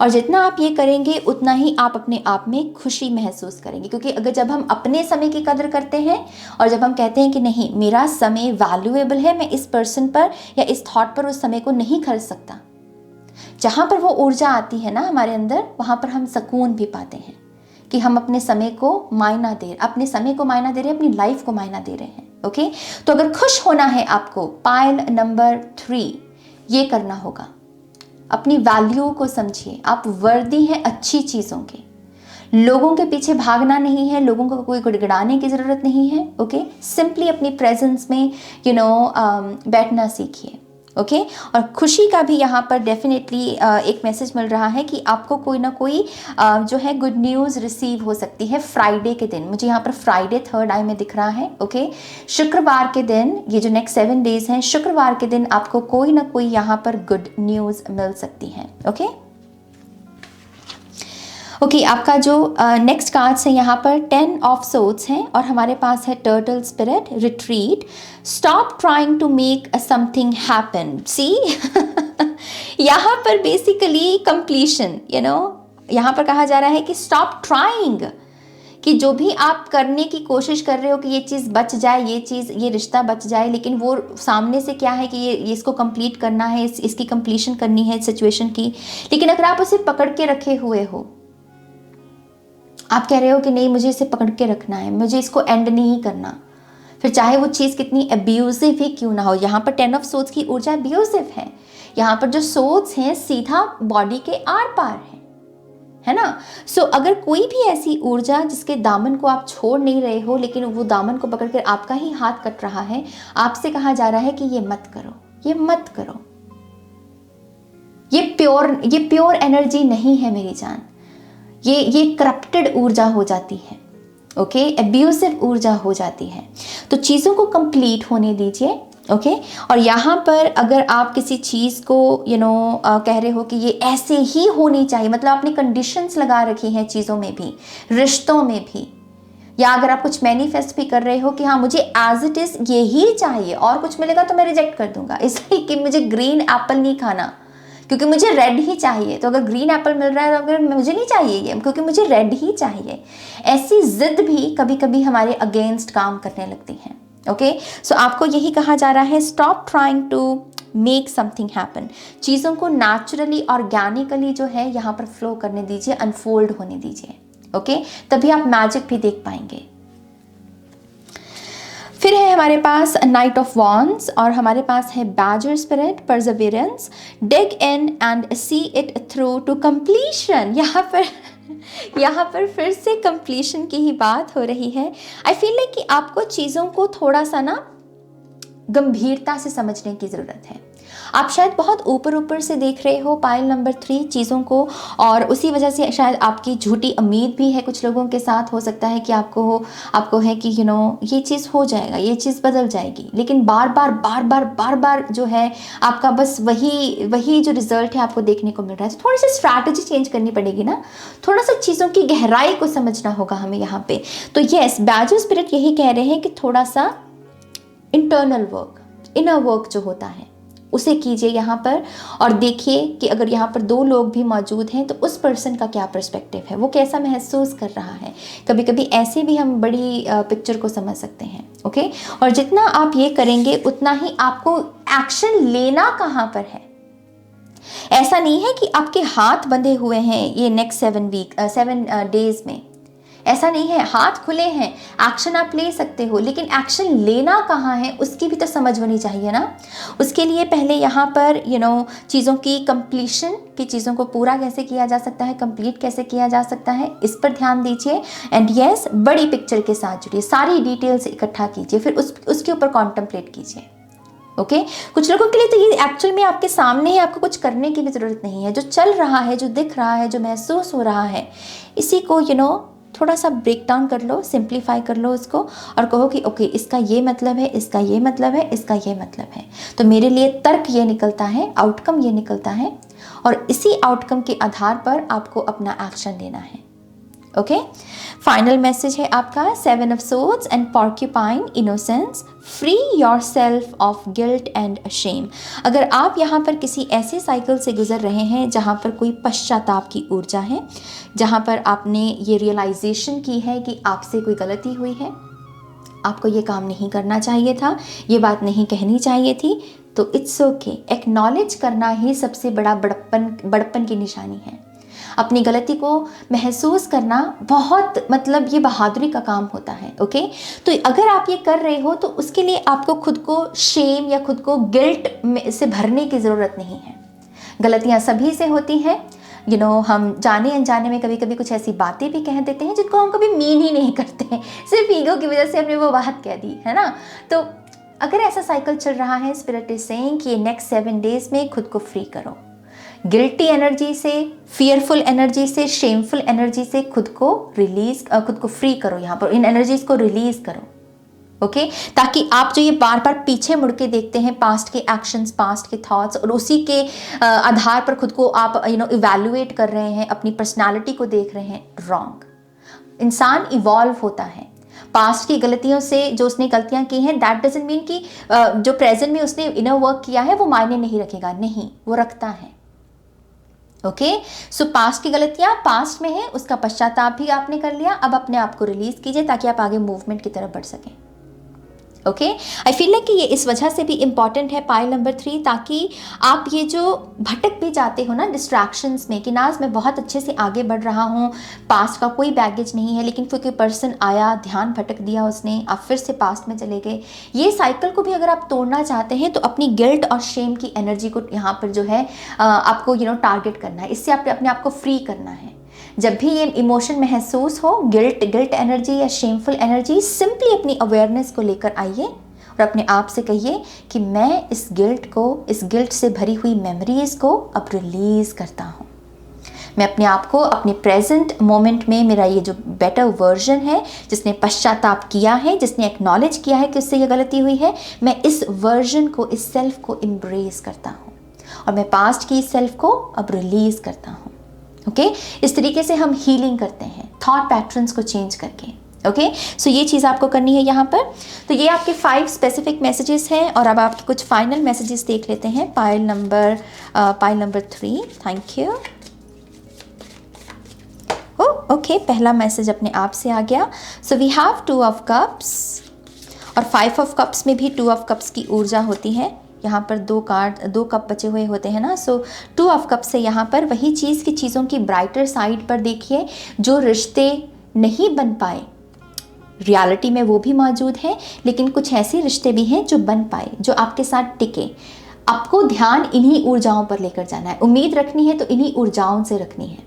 और जितना आप ये करेंगे उतना ही आप अपने आप में खुशी महसूस करेंगे। क्योंकि अगर जब हम अपने समय की कदर करते हैं और जब हम कहते हैं कि नहीं, मेरा समय वैल्यूएबल है, मैं इस पर्सन पर या इस थॉट पर उस समय को नहीं खर्च सकता, जहाँ पर वो ऊर्जा आती है ना हमारे अंदर, वहाँ पर हम सुकून भी पाते हैं कि हम अपने समय को मायना दे रहे हैं, अपनी लाइफ को मायना दे रहे हैं। ओके, तो अगर खुश होना है आपको, पाइल नंबर 3 ये करना होगा। अपनी वैल्यू को समझिए, आप वर्दी हैं अच्छी चीज़ों के, लोगों के पीछे भागना नहीं है, लोगों को कोई गिड़गिड़ाने की ज़रूरत नहीं है। ओके, सिंपली अपनी प्रेजेंस में बैठना सीखिए। ओके, और खुशी का भी यहाँ पर डेफिनेटली एक मैसेज मिल रहा है कि आपको कोई ना कोई जो है गुड न्यूज़ रिसीव हो सकती है फ्राइडे के दिन। मुझे यहाँ पर फ्राइडे थर्ड आई में दिख रहा है। ओके, शुक्रवार के दिन, ये जो नेक्स्ट 7 डेज हैं, शुक्रवार के दिन आपको कोई ना कोई यहाँ पर गुड न्यूज़ मिल सकती है। ओके, आपका जो नेक्स्ट कार्ड्स है यहाँ पर 10 ऑफ सोर्ड्स हैं, और हमारे पास है turtle spirit, retreat, stop trying to make something happen. See यहाँ पर बेसिकली कंप्लीशन, यहाँ पर कहा जा रहा है कि स्टॉप ट्राइंग, कि जो भी आप करने की कोशिश कर रहे हो कि ये चीज़ बच जाए, ये रिश्ता बच जाए, लेकिन वो सामने से क्या है कि ये इसको कंप्लीट करना है, इसकी कंप्लीशन करनी है सिचुएशन की, लेकिन अगर आप उसे पकड़ के रखे हुए हो, आप कह रहे हो कि नहीं, मुझे इसे पकड़ के रखना है, मुझे इसको एंड नहीं करना, फिर चाहे वो चीज़ कितनी अब्यूजिव ही क्यों ना हो। यहाँ पर 10 ऑफ सोर्ड्स की ऊर्जा अब्यूजिव है। यहाँ पर जो सोर्ड्स हैं सीधा बॉडी के आर पार है ना। सो अगर कोई भी ऐसी ऊर्जा जिसके दामन को आप छोड़ नहीं रहे हो, लेकिन वो दामन को पकड़ कर आपका ही हाथ कट रहा है, आपसे कहा जा रहा है कि ये मत करो, ये मत करो, ये प्योर एनर्जी नहीं है मेरी जान, ये करप्टेड ऊर्जा हो जाती है। ओके, एब्यूसिव ऊर्जा हो जाती है। तो चीज़ों को कंप्लीट होने दीजिए। ओके, और यहाँ पर अगर आप किसी चीज़ को कह रहे हो कि ये ऐसे ही होनी चाहिए, मतलब आपने कंडीशंस लगा रखी हैं चीज़ों में भी, रिश्तों में भी, या अगर आप कुछ मैनिफेस्ट भी कर रहे हो कि हाँ मुझे एज इट इज़ ये ही चाहिए और कुछ मिलेगा तो मैं रिजेक्ट कर दूंगा, इसलिए कि मुझे ग्रीन एप्पल नहीं खाना क्योंकि मुझे रेड ही चाहिए, तो अगर ग्रीन एप्पल मिल रहा है तो अगर मुझे नहीं चाहिए ये क्योंकि मुझे रेड ही चाहिए, ऐसी जिद भी कभी कभी हमारे अगेंस्ट काम करने लगती हैं। ओके, सो आपको यही कहा जा रहा है, stop trying to make something happen. चीज़ों को नेचुरली ऑर्गेनिकली जो है यहाँ पर फ्लो करने दीजिए, अनफोल्ड होने दीजिए। ओके, तभी आप मैजिक भी देख पाएंगे। फिर है हमारे पास नाइट ऑफ वॉन्ड्स और हमारे पास है badger spirit, perseverance, dig in and see it through to completion. यहाँ पर फिर से कंप्लीशन की ही बात हो रही है। आई फील लाइक कि आपको चीज़ों को थोड़ा सा ना गंभीरता से समझने की ज़रूरत है। आप शायद बहुत ऊपर से देख रहे हो पाइल नंबर 3 चीज़ों को, और उसी वजह से शायद आपकी झूठी उम्मीद भी है कुछ लोगों के साथ। हो सकता है कि आपको है कि ये चीज़ हो जाएगा, ये चीज़ बदल जाएगी, लेकिन बार बार जो है आपका बस वही जो रिजल्ट है आपको देखने को मिल रहा है। तो थोड़ी सी स्ट्रैटेजी चेंज करनी पड़ेगी ना, थोड़ा सा चीज़ों की गहराई को समझना होगा हमें यहाँ पे। तो यस, बैजर स्पिरिट यही कह रहे हैं कि थोड़ा सा इंटरनल वर्क, इनर वर्क जो होता है उसे कीजिए यहाँ पर, और देखिए कि अगर यहाँ पर 2 लोग भी मौजूद हैं तो उस पर्सन का क्या पर्सपेक्टिव है, वो कैसा महसूस कर रहा है। कभी कभी ऐसे भी हम बड़ी पिक्चर को समझ सकते हैं। ओके, और जितना आप ये करेंगे उतना ही आपको एक्शन लेना कहाँ पर है। ऐसा नहीं है कि आपके हाथ बंधे हुए हैं ये नेक्स्ट 7 डेज में, ऐसा नहीं है, हाथ खुले हैं, एक्शन आप ले सकते हो, लेकिन एक्शन लेना कहाँ है उसकी भी तो समझ होनी चाहिए ना। उसके लिए पहले यहाँ पर चीज़ों की कंप्लीशन, की चीज़ों को पूरा कैसे किया जा सकता है, कंप्लीट कैसे किया जा सकता है, इस पर ध्यान दीजिए। एंड यस, बड़ी पिक्चर के साथ जुड़िए, सारी डिटेल्स इकट्ठा कीजिए, फिर उसके ऊपर कॉन्टेम्पलेट कीजिए। ओके, कुछ लोगों के लिए तो ये एक्चुअल में आपके सामने है, आपको कुछ करने की भी ज़रूरत नहीं है। जो चल रहा है, जो दिख रहा है, जो महसूस हो रहा है, इसी को थोड़ा सा ब्रेक डाउन कर लो, सिंप्लीफाई कर लो उसको, और कहो कि ओके इसका ये मतलब है, इसका ये मतलब है, इसका ये मतलब है। तो मेरे लिए तर्क ये निकलता है, आउटकम ये निकलता है, और इसी आउटकम के आधार पर आपको अपना एक्शन लेना है। ओके, फाइनल मैसेज है आपका 7 of Swords and Porcupine, innocence, free your self of guilt and Shem. अगर आप यहाँ पर किसी ऐसे साइकिल से गुजर रहे हैं जहाँ पर कोई पश्चाताप की ऊर्जा है, जहाँ पर आपने ये रियलाइजेशन की है कि आपसे कोई गलती हुई है, आपको ये काम नहीं करना चाहिए था, ये बात नहीं कहनी चाहिए थी, तो इट्स ओके। एक्नॉलेज करना ही सबसे बड़ा बड़प्पन की निशानी है। अपनी गलती को महसूस करना बहुत, मतलब ये बहादुरी का काम होता है। ओके, तो अगर आप ये कर रहे हो तो उसके लिए आपको खुद को शेम या खुद को गिल्ट से भरने की ज़रूरत नहीं है। गलतियाँ सभी से होती हैं। हम जाने अनजाने में कभी कभी कुछ ऐसी बातें भी कह देते हैं जिनको हम कभी मीन ही नहीं करते हैं, सिर्फ ईगो की वजह से हमने वो बात कह दी है ना। तो अगर ऐसा साइकिल चल रहा है, स्पिरिट इज सेइंग कि नेक्स्ट 7 डेज में खुद को फ्री करो, गिल्टी एनर्जी से, फियरफुल एनर्जी से, शेमफुल एनर्जी से खुद को फ्री करो। यहाँ पर इन एनर्जीज को रिलीज करो। ओके, ताकि आप जो ये बार बार पीछे मुड़ के देखते हैं, पास्ट के एक्शंस, पास्ट के थॉट्स, और उसी के आधार पर खुद को आप इवैल्यूएट कर रहे हैं, अपनी पर्सनालिटी को देख रहे हैं, रॉन्ग। इंसान इवॉल्व होता है। पास्ट की गलतियों से जो उसने गलतियां की हैं, दैट डजंट मीन कि जो प्रेजेंट में उसने इनर वर्क किया है वो मायने नहीं रखेगा, नहीं, वो रखता है। ओके, सो पास्ट की गलतियां पास्ट में है, उसका पश्चाताप भी आपने कर लिया, अब अपने आप को रिलीज कीजिए ताकि आप आगे मूवमेंट की तरफ बढ़ सकें। ओके, आई फील लाइक कि ये इस वजह से भी इम्पॉर्टेंट है पाइल नंबर 3, ताकि आप ये जो भटक भी जाते हो ना डिस्ट्रैक्शंस में कि नाज मैं बहुत अच्छे से आगे बढ़ रहा हूँ, पास्ट का कोई बैगेज नहीं है, लेकिन फिर कोई पर्सन आया, ध्यान भटक दिया उसने, आप फिर से पास्ट में चले गए। ये साइकिल को भी अगर आप तोड़ना चाहते हैं तो अपनी गिल्ट और शेम की एनर्जी को यहाँ पर जो है आपको टारगेट करना है, इससे अपने आप को फ्री करना है। जब भी ये इमोशन महसूस हो, गिल्ट एनर्जी या शेमफुल एनर्जी, सिंपली अपनी अवेयरनेस को लेकर आइए और अपने आप से कहिए कि मैं इस गिल्ट से भरी हुई मेमोरीज को अब रिलीज करता हूँ। मैं अपने आप को अपने प्रेजेंट मोमेंट में, मेरा ये जो बेटर वर्जन है जिसने पश्चाताप किया है, जिसने एक्नॉलेज किया है कि उससे ये गलती हुई है, मैं इस वर्जन को, इस सेल्फ को एम्ब्रेस करता हूँ और मैं पास्ट की सेल्फ को अब रिलीज करता हूँ। ओके, इस तरीके से हम हीलिंग करते हैं थॉट पैटर्न्स को चेंज करके। ओके, सो ये चीज़ आपको करनी है यहाँ पर। तो ये आपके 5 स्पेसिफिक मैसेजेस हैं और अब आपके कुछ फाइनल मैसेजेस देख लेते हैं। Pile number 3, thank you. Okay, पहला मैसेज अपने आप से आ गया। So we have 2 of cups और 5 ऑफ कप्स में भी 2 ऑफ कप्स की ऊर्जा होती है। यहाँ पर 2 कप बचे हुए होते हैं ना, सो 2 ऑफ कप्स से यहाँ पर वही चीज़ की चीज़ों की ब्राइटर साइड पर देखिए। जो रिश्ते नहीं बन पाए रियलिटी में वो भी मौजूद है, लेकिन कुछ ऐसे रिश्ते भी हैं जो बन पाए, जो आपके साथ टिके। आपको ध्यान इन्हीं ऊर्जाओं पर लेकर जाना है। उम्मीद रखनी है तो इन्हीं ऊर्जाओं से रखनी है।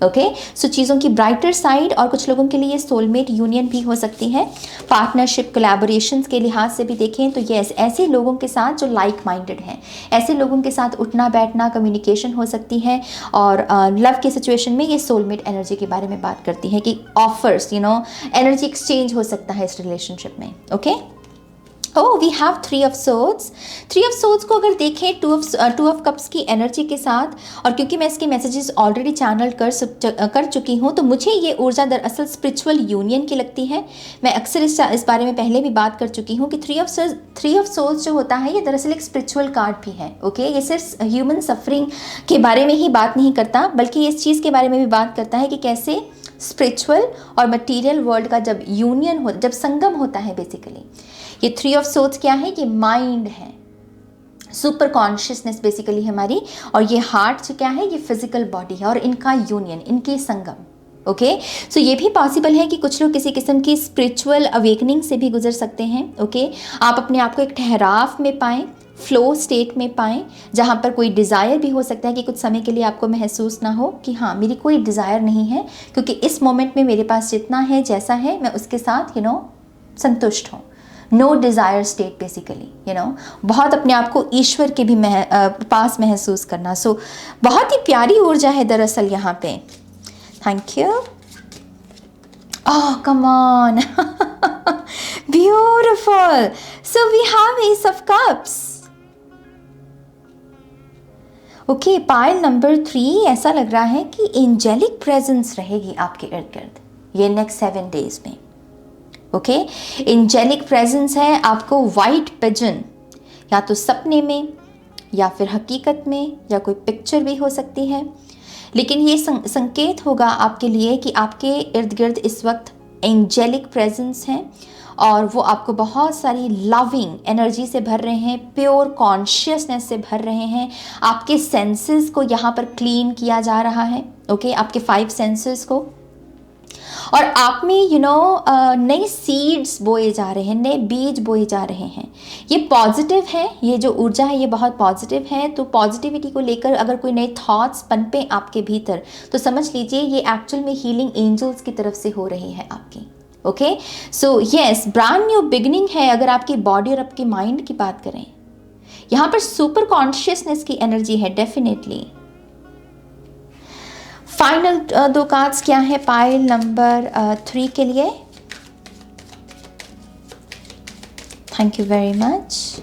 ओके, सो चीज़ों की ब्राइटर साइड, और कुछ लोगों के लिए सोलमेट यूनियन भी हो सकती है। पार्टनरशिप कोलैबोरेशंस के लिहाज से भी देखें तो यस, ऐसे लोगों के साथ जो लाइक माइंडेड हैं, ऐसे लोगों के साथ उठना बैठना, कम्युनिकेशन हो सकती है। और लव के सिचुएशन में ये सोलमेट एनर्जी के बारे में बात करती है कि ऑफर्स, एनर्जी एक्सचेंज हो सकता है इस रिलेशनशिप में। Okay, we have 3 of swords. 3 of swords को अगर देखें 2 ऑफ कप्स की एनर्जी के साथ, और क्योंकि मैं इसके मैसेजेस ऑलरेडी चैनल कर चुकी हूँ, तो मुझे ये ऊर्जा दरअसल स्पिरिचुअल यूनियन की लगती है। मैं अक्सर इस बारे में पहले भी बात कर चुकी हूँ कि 3 ऑफ सोर्ड्स जो होता है ये दरअसल एक स्पिरिचुअल कार्ड भी है। ओके, ये सिर्फ ह्यूमन सफरिंग के बारे में ही बात नहीं करता, बल्कि ये इस चीज़ के बारे में भी बात करता है कि कैसे स्पिरिचुअल और मटीरियल वर्ल्ड का जब यूनियन हो, जब संगम होता है, बेसिकली ये 3 ऑफ सोर्ड्स क्या है? ये माइंड है, सुपर कॉन्शियसनेस बेसिकली हमारी, और ये हार्ट जो क्या है, ये फिजिकल बॉडी है, और इनका यूनियन, इनकी संगम। ओके, सो ये भी पॉसिबल है कि कुछ लोग किसी किस्म की स्पिरिचुअल अवेकनिंग से भी गुजर सकते हैं। ओके, आप अपने आप को एक ठहराव में पाएं, फ्लो स्टेट में पाएं, जहाँ पर कोई डिज़ायर भी हो सकता है कि कुछ समय के लिए आपको महसूस ना हो कि हाँ, मेरी कोई डिज़ायर नहीं है, क्योंकि इस मोमेंट में मेरे पास जितना है, जैसा है, मैं उसके साथ संतुष्ट हूँ। नो डिज़ायर स्टेट बेसिकली, बहुत अपने आप को ईश्वर के भी पास महसूस करना। सो बहुत ही प्यारी ऊर्जा है दरअसल यहाँ पे। Thank you. Oh come on, beautiful. So we have ace of cups. Okay, pile number 3, ऐसा लग रहा है कि एंजेलिक प्रेजेंस रहेगी आपके इर्द गिर्द ये नेक्स्ट 7 डेज में। ओके, एंजेलिक प्रेजेंस है आपको वाइट पिजन, या तो सपने में या फिर हकीकत में, या कोई पिक्चर भी हो सकती है, लेकिन ये संकेत होगा आपके लिए कि आपके इर्द गिर्द इस वक्त एंजेलिक प्रेजेंस है और वो आपको बहुत सारी लविंग एनर्जी से भर रहे हैं, प्योर कॉन्शियसनेस से भर रहे हैं। आपके सेंसेस को यहाँ पर क्लीन किया जा रहा है। ओके, आपके 5 सेंसेस को, और आप में नए सीड्स बोए जा रहे हैं, नए बीज बोए जा रहे हैं। ये पॉजिटिव है, ये जो ऊर्जा है ये बहुत पॉजिटिव है। तो पॉजिटिविटी को लेकर अगर कोई नए थॉट्स पनपे आपके भीतर, तो समझ लीजिए ये एक्चुअल में हीलिंग एंजल्स की तरफ से हो रही है आपकी। Okay, so yes, brand new beginning है। अगर आपकी बॉडी और आपके माइंड की बात करें, यहाँ पर सुपर कॉन्शियसनेस की एनर्जी है डेफिनेटली। फाइनल 2 कार्ड्स क्या है पाइल नंबर 3 के लिए? Thank you very much.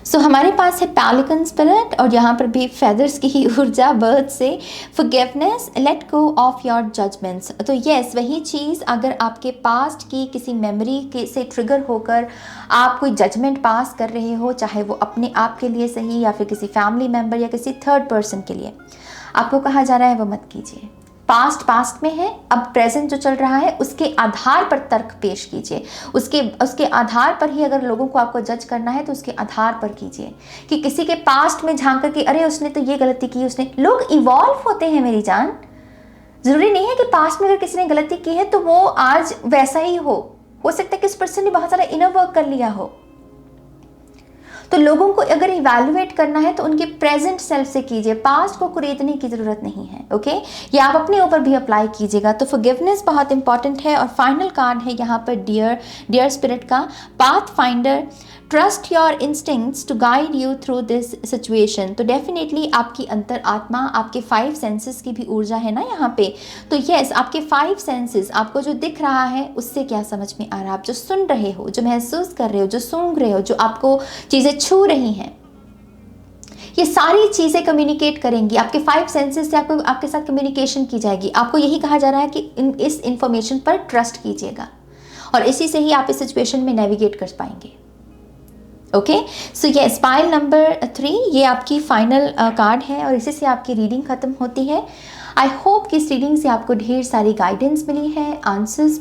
So हमारे पास है पैलिकन स्पिरिट, और यहाँ पर भी फेदर्स की ही ऊर्जा, बर्थ से forgiveness, let go of your judgments. तो यस, वही चीज़ अगर आपके पास्ट की किसी मेमोरी के से ट्रिगर होकर आप कोई जजमेंट पास कर रहे हो, चाहे वो अपने आप के लिए सही या फिर किसी फैमिली मेम्बर या किसी थर्ड पर्सन के लिए, आपको कहा जा रहा है वो मत कीजिए। पास्ट में है, अब प्रेजेंट जो चल रहा है उसके आधार पर तर्क पेश कीजिए। उसके आधार पर ही अगर लोगों को आपको जज करना है तो उसके आधार पर कीजिए, कि किसी के पास्ट में झांक कर कि अरे उसने तो ये गलती की, उसने। लोग इवॉल्व होते हैं मेरी जान, जरूरी नहीं है कि पास्ट में अगर किसी ने गलती की है तो वो आज वैसा ही हो सकता है कि उस पर्सन ने बहुत सारा इनर वर्क कर लिया हो। तो लोगों को अगर इवैल्यूएट करना है तो उनके प्रेजेंट सेल्फ से कीजिए, पास्ट को कुरेदने की ज़रूरत नहीं है। ओके, ये आप अपने ऊपर भी अप्लाई कीजिएगा। तो फॉरगिवनेस बहुत इंपॉर्टेंट है। और फाइनल कार्ड है यहाँ पर डियर स्पिरिट का, path finder, trust your instincts to guide you through this situation. तो डेफिनेटली आपकी अंतर आत्मा, आपके 5 सेंसेस की भी ऊर्जा है ना यहाँ पे। तो यस, आपके 5 सेंसेस, आपको जो दिख रहा है उससे क्या समझ में आ रहा है, आप जो सुन रहे हो, जो महसूस कर रहे हो, जो सूंघ रहे हो, जो आपको चीज़ें छू रही हैं, ये सारी चीज़ें कम्युनिकेट करेंगी। आपके 5 सेंसेस से आपके साथ कम्युनिकेशन की जाएगी। आपको यही कहा जा रहा है कि इस इंफॉर्मेशन पर ट्रस्ट कीजिएगा और इसी से ही आप इस सिचुएशन में नेविगेट कर पाएंगे। ओके, सो ये पाइल नंबर 3 ये आपकी फाइनल कार्ड है और इसी से आपकी रीडिंग ख़त्म होती है। आई होप कि इस रीडिंग से आपको ढेर सारी गाइडेंस मिली है, आंसर्स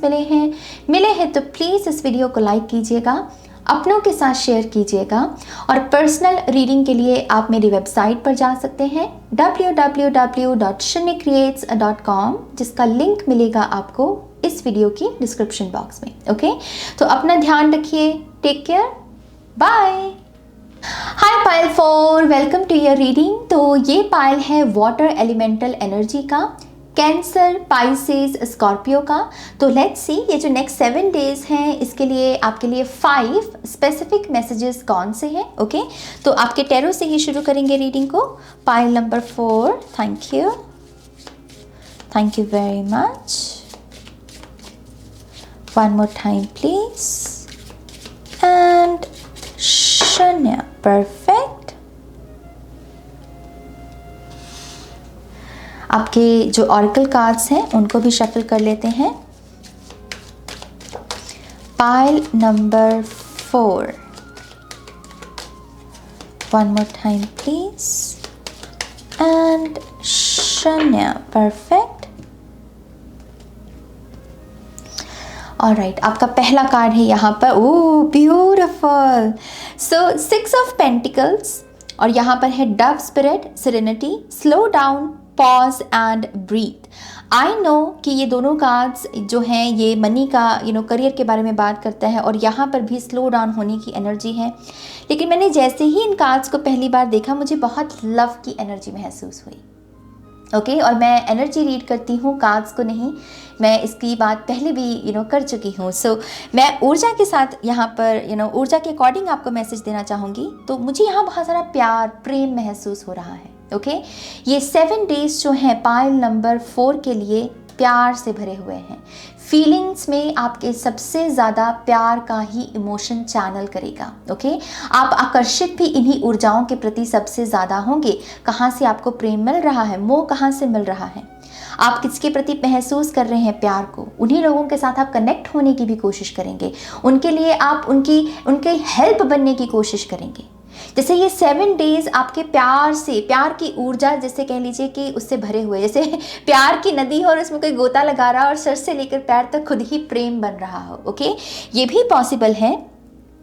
मिले हैं तो प्लीज़ इस वीडियो को लाइक कीजिएगा, अपनों के साथ शेयर कीजिएगा और पर्सनल रीडिंग के लिए आप मेरी वेबसाइट पर जा सकते हैं www.shunycreates.com, जिसका लिंक मिलेगा आपको इस वीडियो की डिस्क्रिप्शन बॉक्स में। ओके, तो अपना ध्यान रखिए, take care, bye. Hi pile 4, welcome to your reading. तो ये पाइल है वाटर एलिमेंटल एनर्जी का, कैंसर, पाइसेस, स्कॉर्पियो का। तो लेट्स सी ये जो नेक्स्ट 7 डेज हैं इसके लिए आपके लिए 5 स्पेसिफिक मैसेजेस कौन से हैं। ओके, तो आपके टैरो से ही शुरू करेंगे रीडिंग को। Pile number 4, thank you very much. One more time please, and शून्य, परफेक्ट। आपके जो ऑरेकल कार्ड्स हैं उनको भी शफल कर लेते हैं। Pile number 4, one more time please, and शून्य, परफेक्ट। ऑलराइट, आपका पहला कार्ड है यहाँ पर, oh beautiful. So 6 of pentacles और यहाँ पर है dove spirit, serenity, slow down, pause and breathe. I know कि ये दोनों कार्ड्स जो हैं ये मनी का करियर के बारे में बात करता है और यहाँ पर भी स्लो डाउन होने की एनर्जी है। लेकिन मैंने जैसे ही इन कार्ड्स को पहली बार देखा मुझे बहुत लव की एनर्जी महसूस हुई। ओके, और मैं एनर्जी रीड करती हूँ, कार्ड्स को नहीं। मैं इसकी बात पहले भी कर चुकी हूँ। सो मैं ऊर्जा के साथ यहाँ पर ऊर्जा के अकॉर्डिंग आपको मैसेज देना चाहूँगी। तो मुझे यहाँ बहुत सारा प्यार, प्रेम महसूस हो रहा है। ओके, ये 7 डेज जो हैं पाइल नंबर 4 के लिए प्यार से भरे हुए हैं। फीलिंग्स में आपके सबसे ज़्यादा प्यार का ही इमोशन चैनल करेगा। ओके, आप आकर्षित भी इन्हीं ऊर्जाओं के प्रति सबसे ज़्यादा होंगे। कहाँ से आपको प्रेम मिल रहा है, मोह कहाँ से मिल रहा है, आप किसके प्रति महसूस कर रहे हैं प्यार को, उन्हीं लोगों के साथ आप कनेक्ट होने की भी कोशिश करेंगे। उनके लिए आप उनकी हेल्प बनने की कोशिश करेंगे। जैसे ये 7 डेज आपके प्यार से, प्यार की ऊर्जा जैसे कह लीजिए कि उससे भरे हुए, जैसे प्यार की नदी हो और उसमें कोई गोता लगा रहा हो और सर से लेकर पैर तक खुद ही प्रेम बन रहा हो। ओके, ये भी पॉसिबल है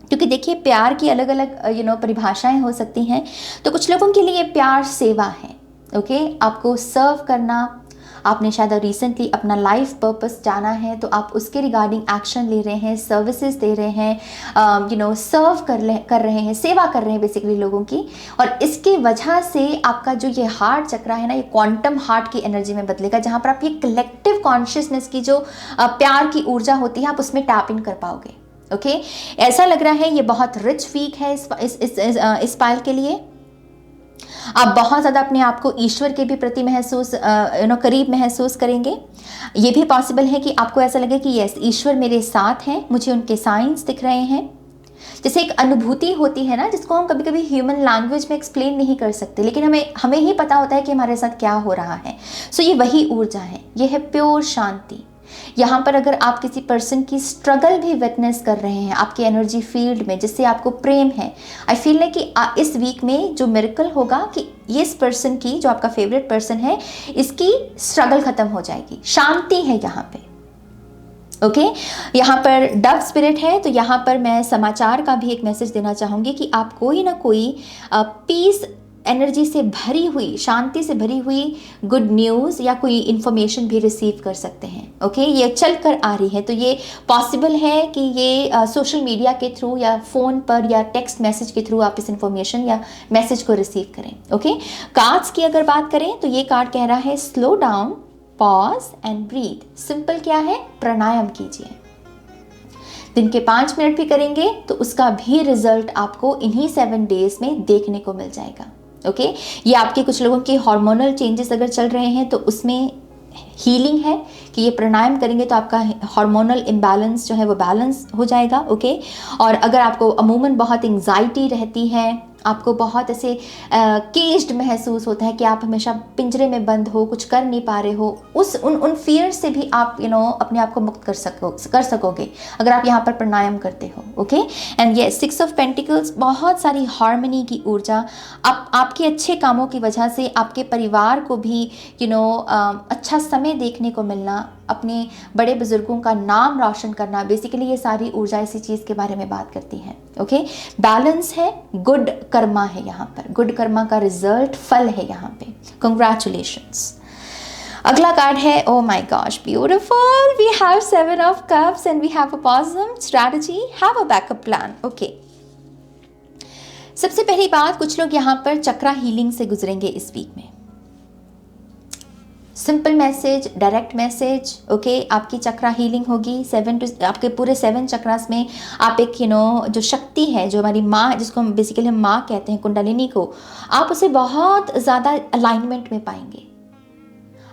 क्योंकि देखिए प्यार की अलग अलग परिभाषाएं हो सकती हैं। तो कुछ लोगों के लिए प्यार सेवा है। ओके, आपको सर्व करना, आपने शायद रिसेंटली अपना लाइफ पर्पस जाना है तो आप उसके रिगार्डिंग एक्शन ले रहे हैं, सर्विसेज दे रहे हैं, सर्व कर रहे हैं, सेवा कर रहे हैं बेसिकली लोगों की। और इसकी वजह से आपका जो ये हार्ट चक्रा है ना, ये क्वांटम हार्ट की एनर्जी में बदलेगा, जहाँ पर आप ये कलेक्टिव कॉन्शियसनेस की जो प्यार की ऊर्जा होती है आप उसमें टैप इन कर पाओगे। ओके, ऐसा लग रहा है ये बहुत रिच वीक है इस पाइल के लिए। आप बहुत ज़्यादा अपने आप को ईश्वर के भी प्रति महसूस करीब महसूस करेंगे। ये भी पॉसिबल है कि आपको ऐसा लगे कि यस, ईश्वर मेरे साथ हैं, मुझे उनके साइंस दिख रहे हैं। जैसे एक अनुभूति होती है ना, जिसको हम कभी कभी ह्यूमन लैंग्वेज में एक्सप्लेन नहीं कर सकते, लेकिन हमें ही पता होता है कि हमारे साथ क्या हो रहा है। सो ये वही ऊर्जा है, ये है प्योर शांति। यहाँ पर अगर आप किसी पर्सन की स्ट्रगल भी विटनेस कर रहे हैं आपकी एनर्जी फील्ड में, जिससे आपको प्रेम है, आई फील है कि इस वीक में जो मिरेकल होगा कि इस पर्सन की, जो आपका फेवरेट पर्सन है, इसकी स्ट्रगल खत्म हो जाएगी। शांति है यहाँ पे। ओके, यहाँ पर डव स्पिरिट है तो यहाँ पर मैं समाचार का भी एक मैसेज देना चाहूँगी कि आप कोई ना कोई पीस एनर्जी से भरी हुई, शांति से भरी हुई गुड न्यूज़ या कोई इन्फॉर्मेशन भी रिसीव कर सकते हैं। ओके, ये चल कर आ रही है तो ये पॉसिबल है कि ये सोशल मीडिया के थ्रू या फ़ोन पर या टेक्स्ट मैसेज के थ्रू आप इस इन्फॉर्मेशन या मैसेज को रिसीव करें। ओके, कार्ड्स की अगर बात करें तो ये कार्ड कह रहा है slow down, pause and breathe. Simple क्या है, प्राणायाम कीजिए। दिन के 5 मिनट भी करेंगे तो उसका भी रिजल्ट आपको इन्हीं 7 डेज में देखने को मिल जाएगा। ओके, ये आपके कुछ लोगों के हार्मोनल चेंजेस अगर चल रहे हैं तो उसमें हीलिंग है कि ये प्राणायाम करेंगे तो आपका हार्मोनल इम्बैलेंस जो है वो बैलेंस हो जाएगा। ओके, और अगर आपको अमूमन बहुत एंग्जाइटी रहती है, आपको बहुत ऐसे केज्ड महसूस होता है कि आप हमेशा पिंजरे में बंद हो, कुछ कर नहीं पा रहे हो, उन फियर से भी आप अपने आप को मुक्त कर सकोगे अगर आप यहाँ पर प्राणायाम करते हो। ओके, एंड ये 6 ऑफ पेंटिकल्स, बहुत सारी हार्मनी की ऊर्जा, आपके अच्छे कामों की वजह से आपके परिवार को भी अच्छा समय देखने को मिलना, अपने बड़े बुजुर्गों का नाम रोशन करना, बेसिकली ये सारी ऊर्जा इसी चीज़ के बारे में बात करती है। ओके, बैलेंस है, गुड कर्मा है, यहाँ पर गुड कर्मा का रिजल्ट, फल है यहाँ पे। कंग्रेचुलेशंस। अगला कार्ड है, oh my gosh beautiful, we have 7 of cups and we have a positive strategy, have a backup plan. Okay, सबसे पहली बात, कुछ लोग यहाँ पर चक्रा हीलिंग से गुजरेंगे इस वीक में। Simple message, direct message. Okay, आपकी चक्रा हीलिंग होगी। आपके पूरे 7 चक्रास में आप एक जो शक्ति है, जो हमारी माँ, जिसको हम बेसिकली हम माँ कहते हैं, कुंडलिनी को, आप उसे बहुत ज़्यादा अलाइनमेंट में पाएंगे।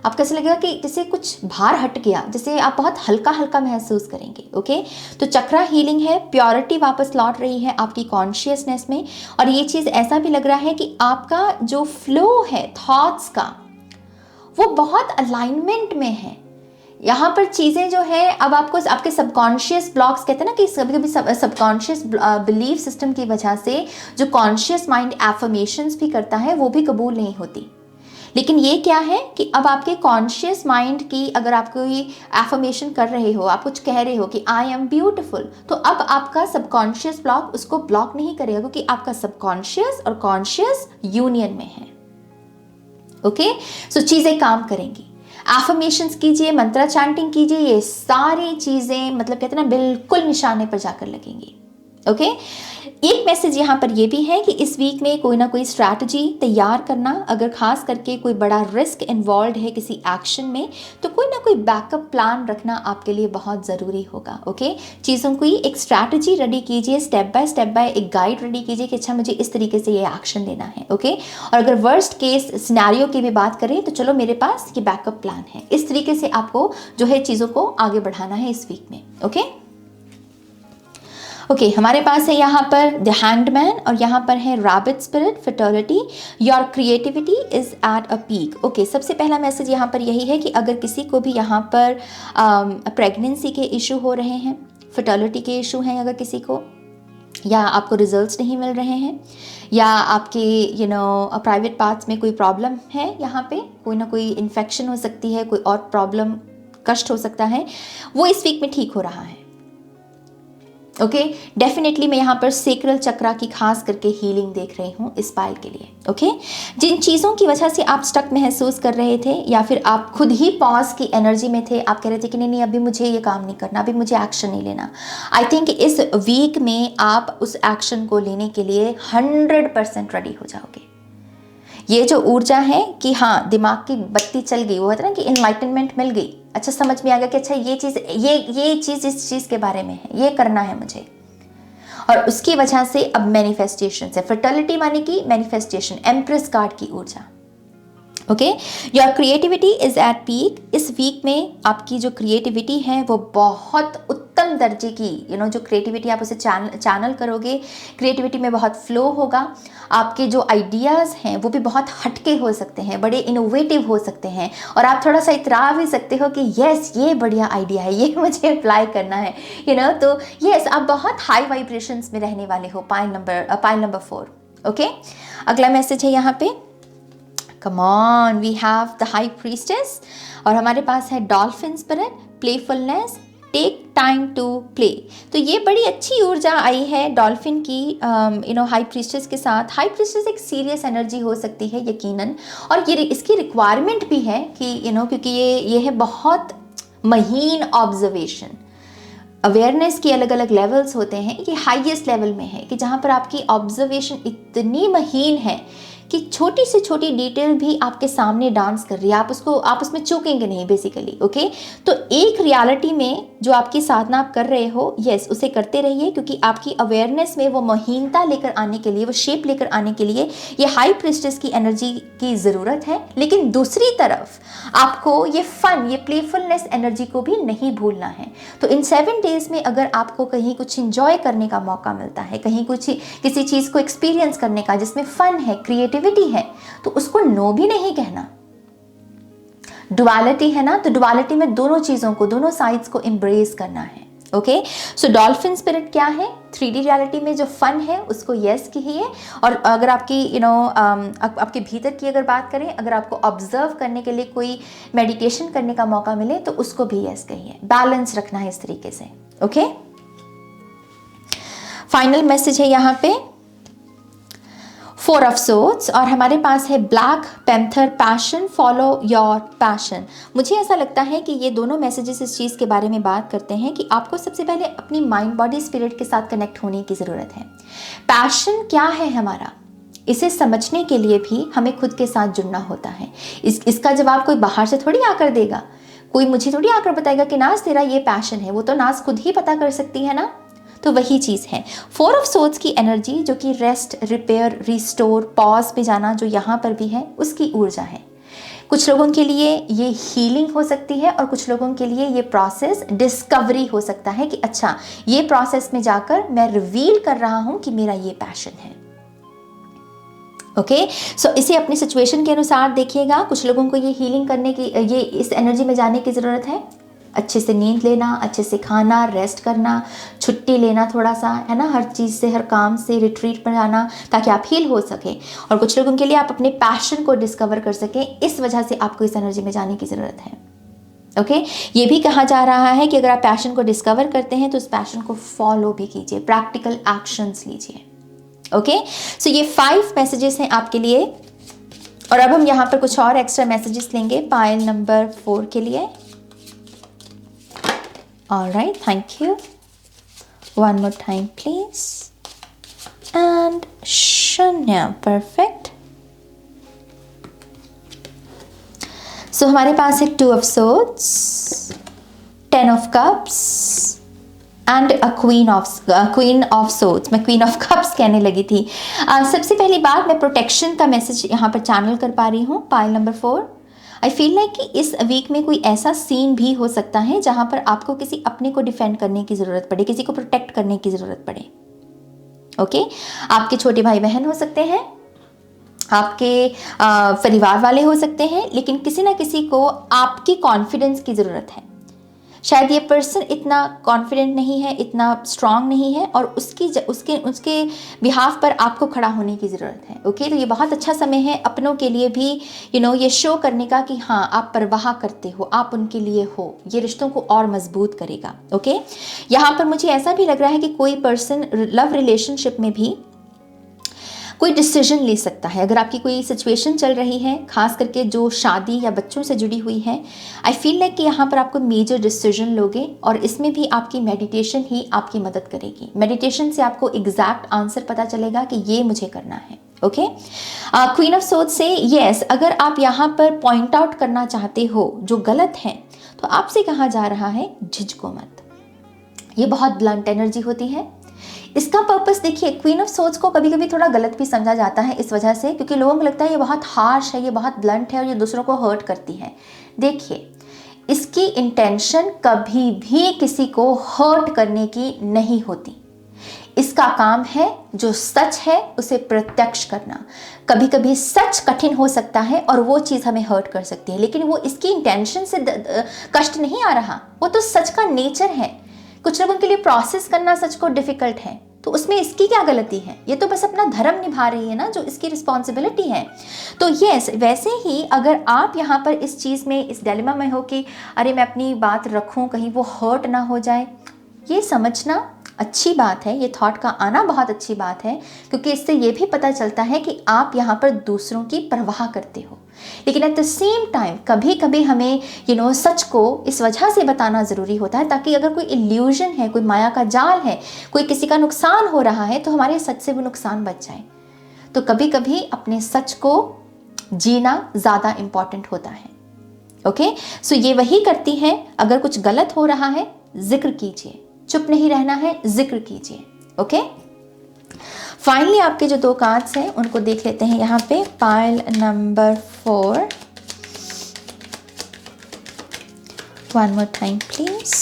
आपको ऐसा लगेगा कि जैसे कुछ भार हट गया, जैसे आप बहुत हल्का हल्का महसूस करेंगे। ओके, तो चक्रा हीलिंग है, प्योरिटी वापस लौट रही है आपकी कॉन्शियसनेस में, और ये चीज़ ऐसा भी लग रहा है कि आपका जो फ्लो है थॉट्स का, वो बहुत अलाइनमेंट में है। यहाँ पर चीज़ें जो है, अब आपको आपके सबकॉन्शियस ब्लॉक्स कहते हैं ना, कि कभी कभी सबकॉन्शियस बिलीफ सिस्टम की वजह से जो कॉन्शियस माइंड एफर्मेशंस भी करता है वो भी कबूल नहीं होती। लेकिन ये क्या है कि अब आपके कॉन्शियस माइंड की, अगर आप कोई एफर्मेशन कर रहे हो, आप कुछ कह रहे हो कि आई एम ब्यूटिफुल, तो अब आपका सबकॉन्शियस ब्लॉक उसको ब्लॉक नहीं करेगा, क्योंकि आपका सबकॉन्शियस और कॉन्शियस यूनियन में है। ओके, सो चीज़ें काम करेंगी। एफर्मेशंस कीजिए, मंत्रा चैंटिंग कीजिए, ये सारी चीज़ें मतलब कहते हैं ना, बिल्कुल निशाने पर जाकर लगेंगी। ओके, एक मैसेज यहाँ पर ये भी है कि इस वीक में कोई ना कोई स्ट्रैटेजी तैयार करना, अगर खास करके कोई बड़ा रिस्क इन्वॉल्व है किसी एक्शन में, तो कोई ना कोई बैकअप प्लान रखना आपके लिए बहुत ज़रूरी होगा। ओके, चीज़ों की एक स्ट्रैटेजी रेडी कीजिए, स्टेप बाय एक गाइड रेडी कीजिए कि अच्छा मुझे इस तरीके से ये एक्शन लेना है। ओके, और अगर वर्स्ट केस सिनेरियो की भी बात करें तो चलो मेरे पास ये बैकअप प्लान है। इस तरीके से आपको जो है चीज़ों को आगे बढ़ाना है इस वीक में। ओके, हमारे पास है यहाँ पर द हैंगमैन, और यहाँ पर है rabbit spirit, fertility, your creativity is at a peak. Okay, सबसे पहला मैसेज यहाँ पर यही है कि अगर किसी को भी यहाँ पर प्रेगनेंसी के इशू हो रहे हैं, फर्टिलिटी के इशू हैं अगर किसी को, या आपको रिजल्ट्स नहीं मिल रहे हैं, या आपके प्राइवेट पार्ट्स में कोई प्रॉब्लम है, यहाँ पे कोई ना कोई इन्फेक्शन हो सकती है, कोई और प्रॉब्लम, कष्ट हो सकता है, वो इस वीक में ठीक हो रहा है। ओके, डेफिनेटली मैं यहाँ पर सेक्रल चक्रा की खास करके हीलिंग देख रही हूँ इस पायल के लिए। ओके, जिन चीज़ों की वजह से आप स्टक महसूस कर रहे थे, या फिर आप खुद ही पॉज की एनर्जी में थे, आप कह रहे थे कि नहीं अभी मुझे ये काम नहीं करना, अभी मुझे एक्शन नहीं लेना, आई थिंक इस वीक में आप उस एक्शन को लेने के लिए 100% रेडी हो जाओगे। ये जो ऊर्जा है कि हाँ, दिमाग की बत्ती चल गई, वो होता है ना कि इनलाइटनमेंट मिल गई, अच्छा समझ में आ गया कि अच्छा ये चीज़ इस चीज़ के बारे में है, ये करना है मुझे, और उसकी वजह से अब मैनिफेस्टेशन है। फर्टिलिटी माने कि मैनिफेस्टेशन, एम्प्रेस कार्ड की ऊर्जा। Okay, your creativity is at peak. इस वीक में आपकी जो क्रिएटिविटी है वो बहुत उत्तम दर्जे की, जो क्रिएटिविटी आप उसे चैनल करोगे, क्रिएटिविटी में बहुत फ्लो होगा। आपके जो आइडियाज़ हैं वो भी बहुत हटके हो सकते हैं, बड़े इनोवेटिव हो सकते हैं, और आप थोड़ा सा इतरा भी सकते हो कि यस ये बढ़िया आइडिया है, ये मुझे अप्लाई करना है, तो यस आप बहुत हाई वाइब्रेशंस में रहने वाले हो। Pile number 4। ओके, अगला मैसेज है यहाँ पे, come on, we have the high priestess, और हमारे पास है dolphin spirit, playfulness, take time to play. तो ये बड़ी अच्छी ऊर्जा आई है डॉल्फिन की हाई प्रीस्टेस के साथ। हाई प्रीस्टेस एक सीरियस एनर्जी हो सकती है यकीनन, और ये इसकी रिक्वायरमेंट भी है कि क्योंकि ये है बहुत महीन ऑब्जर्वेशन। अवेयरनेस की अलग अलग लेवल्स होते हैं, ये हाईएस्ट लेवल में है कि जहाँ पर आपकी ऑब्जर्वेशन इतनी महीन है कि छोटी से छोटी डिटेल भी आपके सामने डांस कर रही है, आप उसमें चूकेंगे नहीं बेसिकली। ओके, तो एक रियलिटी में जो आपकी साधना आप कर रहे हो, यस, उसे करते रहिए, क्योंकि आपकी अवेयरनेस में वो महीनता लेकर आने के लिए, वो शेप लेकर आने के लिए ये हाई प्रिस्टेस की एनर्जी की ज़रूरत है। लेकिन दूसरी तरफ आपको ये फन, ये प्लेफुलनेस एनर्जी को भी नहीं भूलना है। तो इन 7 डेज में अगर आपको कहीं कुछ इंजॉय करने का मौका मिलता है, कहीं कुछ किसी चीज़ को एक्सपीरियंस करने का जिसमें फन है, क्रिएटिविटी है, तो उसको नो भी नहीं कहना। डुअलिटी है ना, तो डुअलिटी में दोनों चीज़ों को, दोनों साइड्स को एम्ब्रेस करना है। ओके, सो डॉल्फिन स्पिरिट क्या है? 3D रियलिटी में जो फन है उसको यस कहिए, और अगर आपकी आपके भीतर की अगर बात करें, अगर आपको ऑब्जर्व करने के लिए कोई मेडिटेशन करने का मौका मिले तो उसको भी यस कहिए। बैलेंस रखना है इस तरीके से। ओके, फाइनल मैसेज है यहाँ पे 4 ऑफ सोर्ड्स, और हमारे पास है black panther passion, follow your passion. मुझे ऐसा लगता है कि ये दोनों मैसेजेस इस चीज़ के बारे में बात करते हैं कि आपको सबसे पहले अपनी माइंड बॉडी स्पिरिट के साथ कनेक्ट होने की ज़रूरत है। पैशन क्या है हमारा, इसे समझने के लिए भी हमें खुद के साथ जुड़ना होता है। इसका जवाब कोई बाहर से थोड़ी आकर देगा, कोई मुझे थोड़ी आकर बताएगा कि नाज तेरा ये पैशन है, वो तो नाज खुद ही पता कर सकती है ना। तो वही चीज़ है 4 ऑफ सोर्ड्स की एनर्जी, जो कि रेस्ट, रिपेयर, रिस्टोर, पॉज पे जाना, जो यहाँ पर भी है, उसकी ऊर्जा है। कुछ लोगों के लिए ये हीलिंग हो सकती है, और कुछ लोगों के लिए ये प्रोसेस डिस्कवरी हो सकता है कि अच्छा, ये प्रोसेस में जाकर मैं रिवील कर रहा हूँ कि मेरा ये पैशन है। ओके, सो इसे अपनी सिचुएशन के अनुसार देखिएगा। कुछ लोगों को ये हीलिंग करने की, ये इस एनर्जी में जाने की ज़रूरत है। अच्छे से नींद लेना, अच्छे से खाना, रेस्ट करना, छुट्टी लेना थोड़ा सा, है ना, हर चीज़ से, हर काम से रिट्रीट पर जाना, ताकि आप हील हो सकें। और कुछ लोगों के लिए आप अपने पैशन को डिस्कवर कर सकें, इस वजह से आपको इस एनर्जी में जाने की ज़रूरत है। ओके, ये भी कहा जा रहा है कि अगर आप पैशन को डिस्कवर करते हैं तो उस पैशन को फॉलो भी कीजिए, प्रैक्टिकल एक्शंस लीजिए। ओके, सो ये 5 मैसेजेस हैं आपके लिए, और अब हम यहाँ पर कुछ और एक्स्ट्रा मैसेजेस लेंगे पाइल नंबर 4 के लिए। All right, thank you. One more time, please. And Shanya, perfect. So हमारे पास है 2 of swords, 10 of cups, and a queen of swords. मैं queen of cups कहने लगी थी। सबसे पहली बात, मैं प्रोटेक्शन का मैसेज यहाँ पर चैनल कर पा रही हूँ pile number 4। I feel like कि इस वीक में कोई ऐसा सीन भी हो सकता है जहाँ पर आपको किसी अपने को डिफेंड करने की ज़रूरत पड़े, किसी को प्रोटेक्ट करने की ज़रूरत पड़े। ओके, आपके छोटे भाई बहन हो सकते हैं, आपके परिवार वाले हो सकते हैं, लेकिन किसी ना किसी को आपकी कॉन्फिडेंस की ज़रूरत है। शायद ये पर्सन इतना कॉन्फिडेंट नहीं है, इतना स्ट्रांग नहीं है, और उसके बिहाफ पर आपको खड़ा होने की ज़रूरत है। ओके, तो ये बहुत अच्छा समय है अपनों के लिए भी, ये शो करने का कि हाँ, आप परवाह करते हो, आप उनके लिए हो। ये रिश्तों को और मजबूत करेगा। ओके, यहाँ पर मुझे ऐसा भी लग रहा है कि कोई पर्सन लव रिलेशनशिप में भी कोई डिसीजन ले सकता है। अगर आपकी कोई सिचुएशन चल रही है, खास करके जो शादी या बच्चों से जुड़ी हुई है, आई फील लाइक कि यहाँ पर आपको मेजर डिसीजन लोगे, और इसमें भी आपकी मेडिटेशन ही आपकी मदद करेगी। मेडिटेशन से आपको एग्जैक्ट आंसर पता चलेगा कि ये मुझे करना है। ओके, क्वीन ऑफ सोर्ड्स से यस, अगर आप यहाँ पर पॉइंट आउट करना चाहते हो जो गलत है, तो आपसे कहा जा रहा है झिझको मत। ये बहुत ब्लंट एनर्जी होती है। इसका पर्पस देखिए, क्वीन ऑफ सोर्ड्स को कभी कभी थोड़ा गलत भी समझा जाता है इस वजह से, क्योंकि लोगों को लगता है ये बहुत हार्श है, ये बहुत ब्लंट है, और ये दूसरों को हर्ट करती है। देखिए, इसकी इंटेंशन कभी भी किसी को हर्ट करने की नहीं होती। इसका काम है जो सच है उसे प्रत्यक्ष करना। कभी कभी सच कठिन हो सकता है और वो चीज़ हमें हर्ट कर सकती है, लेकिन वो इसकी इंटेंशन से कष्ट नहीं आ रहा, वो तो सच का नेचर है। कुछ लोगों के लिए प्रोसेस करना सच को डिफिकल्ट है, तो उसमें इसकी क्या गलती है? ये तो बस अपना धर्म निभा रही है ना, जो इसकी रिस्पॉन्सिबिलिटी है। तो यस, वैसे ही अगर आप यहाँ पर इस चीज़ में, इस डिलेमा में हो कि अरे मैं अपनी बात रखूँ, कहीं वो हर्ट ना हो जाए, ये समझना अच्छी बात है, ये थॉट का आना बहुत अच्छी बात है, क्योंकि इससे ये भी पता चलता है कि आप यहाँ पर दूसरों की परवाह करते हो। लेकिन एट द सेम टाइम कभी कभी हमें सच को इस वजह से बताना ज़रूरी होता है, ताकि अगर कोई इल्यूजन है, कोई माया का जाल है, कोई किसी का नुकसान हो रहा है, तो हमारे सच से वो नुकसान बच जाए। तो कभी कभी अपने सच को जीना ज़्यादा इम्पॉर्टेंट होता है। ओके, सो ये वही करती है, अगर कुछ गलत हो रहा है जिक्र कीजिए, चुप नहीं रहना है, जिक्र कीजिए। ओके, फाइनली आपके जो 2 कार्ड्स हैं उनको देख लेते हैं यहाँ पे। Pile number 4, one more time please,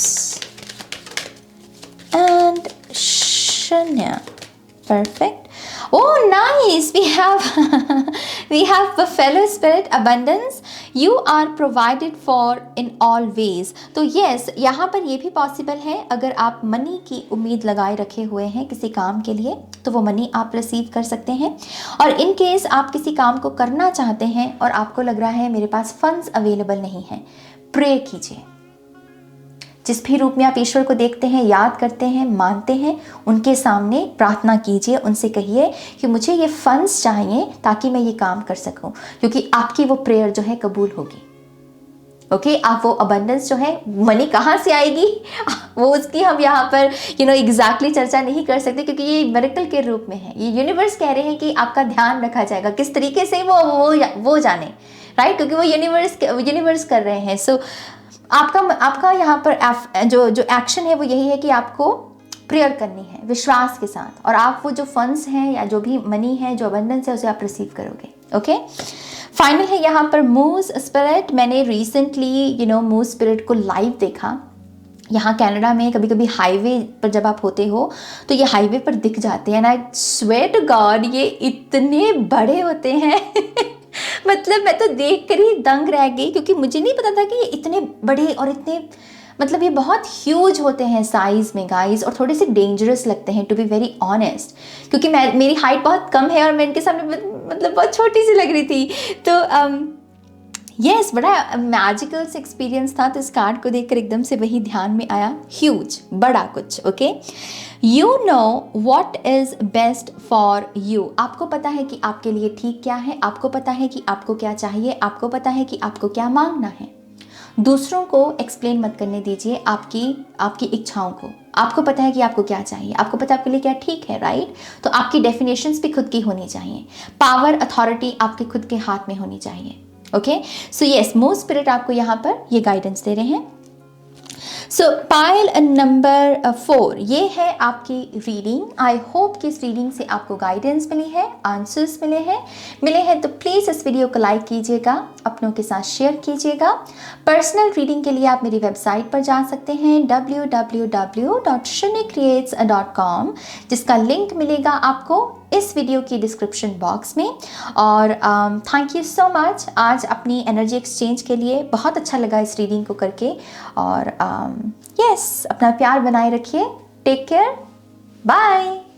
and शून्य, perfect. Oh, nice. We have Buffalo Spirit Abundance. You are provided for in all ways. तो yes, यहाँ पर ये भी पॉसिबल है, अगर आप मनी की उम्मीद लगाए रखे हुए हैं किसी काम के लिए तो वो मनी आप रिसीव कर सकते हैं। और इन केस आप किसी काम को करना चाहते हैं और आपको लग रहा है मेरे पास फंड्स अवेलेबल नहीं है, प्रे कीजिए। जिस भी रूप में आप ईश्वर को देखते हैं, याद करते हैं, मानते हैं, उनके सामने प्रार्थना कीजिए, उनसे कहिए कि मुझे ये फंड्स चाहिए ताकि मैं ये काम कर सकूं, क्योंकि आपकी वो प्रेयर जो है कबूल होगी। ओके, आप वो अबंडेंस जो है, मनी कहाँ से आएगी वो उसकी हम यहाँ पर एग्जैक्टली चर्चा नहीं कर सकते, क्योंकि ये मिरेकल के रूप में है। ये यूनिवर्स कह रहे हैं कि आपका ध्यान रखा जाएगा, किस तरीके से वो जाने, राइट, क्योंकि वो यूनिवर्स कर रहे हैं। सो आपका यहाँ पर जो एक्शन है वो यही है कि आपको प्रेयर करनी है विश्वास के साथ, और आप वो जो फंड्स हैं या जो भी मनी है, जो अबंडेंस है, उसे आप रिसीव करोगे। ओके, फाइनल है यहाँ पर मूस स्पिरिट। मैंने रिसेंटली मूस स्पिरिट को लाइव देखा यहाँ कनाडा में। कभी कभी हाईवे पर जब आप होते हो तो ये हाईवे पर दिख जाते हैं, and I swear to God ये इतने बड़े होते हैं मतलब मैं तो देख कर ही दंग रह गई, क्योंकि मुझे नहीं पता था कि ये इतने बड़े और इतने ये बहुत ह्यूज होते हैं साइज में गाइस, और थोड़े से डेंजरस लगते हैं टू बी वेरी ऑनेस्ट, क्योंकि मेरी हाइट बहुत कम है और मैं इनके सामने बहुत छोटी सी लग रही थी। तो यस, बड़ा मैजिकल से एक्सपीरियंस था। तो इस कार्ड को देखकर एकदम से वही ध्यान में आया, ह्यूज, बड़ा कुछ। Okay, you know what is best for you. आपको पता है कि आपके लिए ठीक क्या है, आपको पता है कि आपको क्या चाहिए, आपको पता है कि आपको क्या मांगना है। दूसरों को एक्सप्लेन मत करने दीजिए आपकी इच्छाओं को। आपको पता है कि आपको क्या चाहिए, आपको पता है आपके लिए क्या ठीक है, राइट। तो आपकी डेफिनेशंस भी खुद की होनी चाहिए, पावर अथॉरिटी आपके खुद के हाथ में होनी चाहिए। ओके, सो यस, मूस स्पिरिट आपको यहाँ पर ये गाइडेंस दे रहे हैं। सो पाइल नंबर 4, ये है आपकी रीडिंग। आई होप कि इस रीडिंग से आपको गाइडेंस मिली है, आंसर्स मिले हैं तो प्लीज़ इस वीडियो को लाइक कीजिएगा, अपनों के साथ शेयर कीजिएगा। पर्सनल रीडिंग के लिए आप मेरी वेबसाइट पर जा सकते हैं www.shunnycreates.com, जिसका लिंक मिलेगा आपको इस वीडियो की डिस्क्रिप्शन बॉक्स में। और थैंक यू सो मच आज अपनी एनर्जी एक्सचेंज के लिए। बहुत अच्छा लगा इस रीडिंग को करके। और यस, अपना प्यार बनाए रखिए। Take care, bye.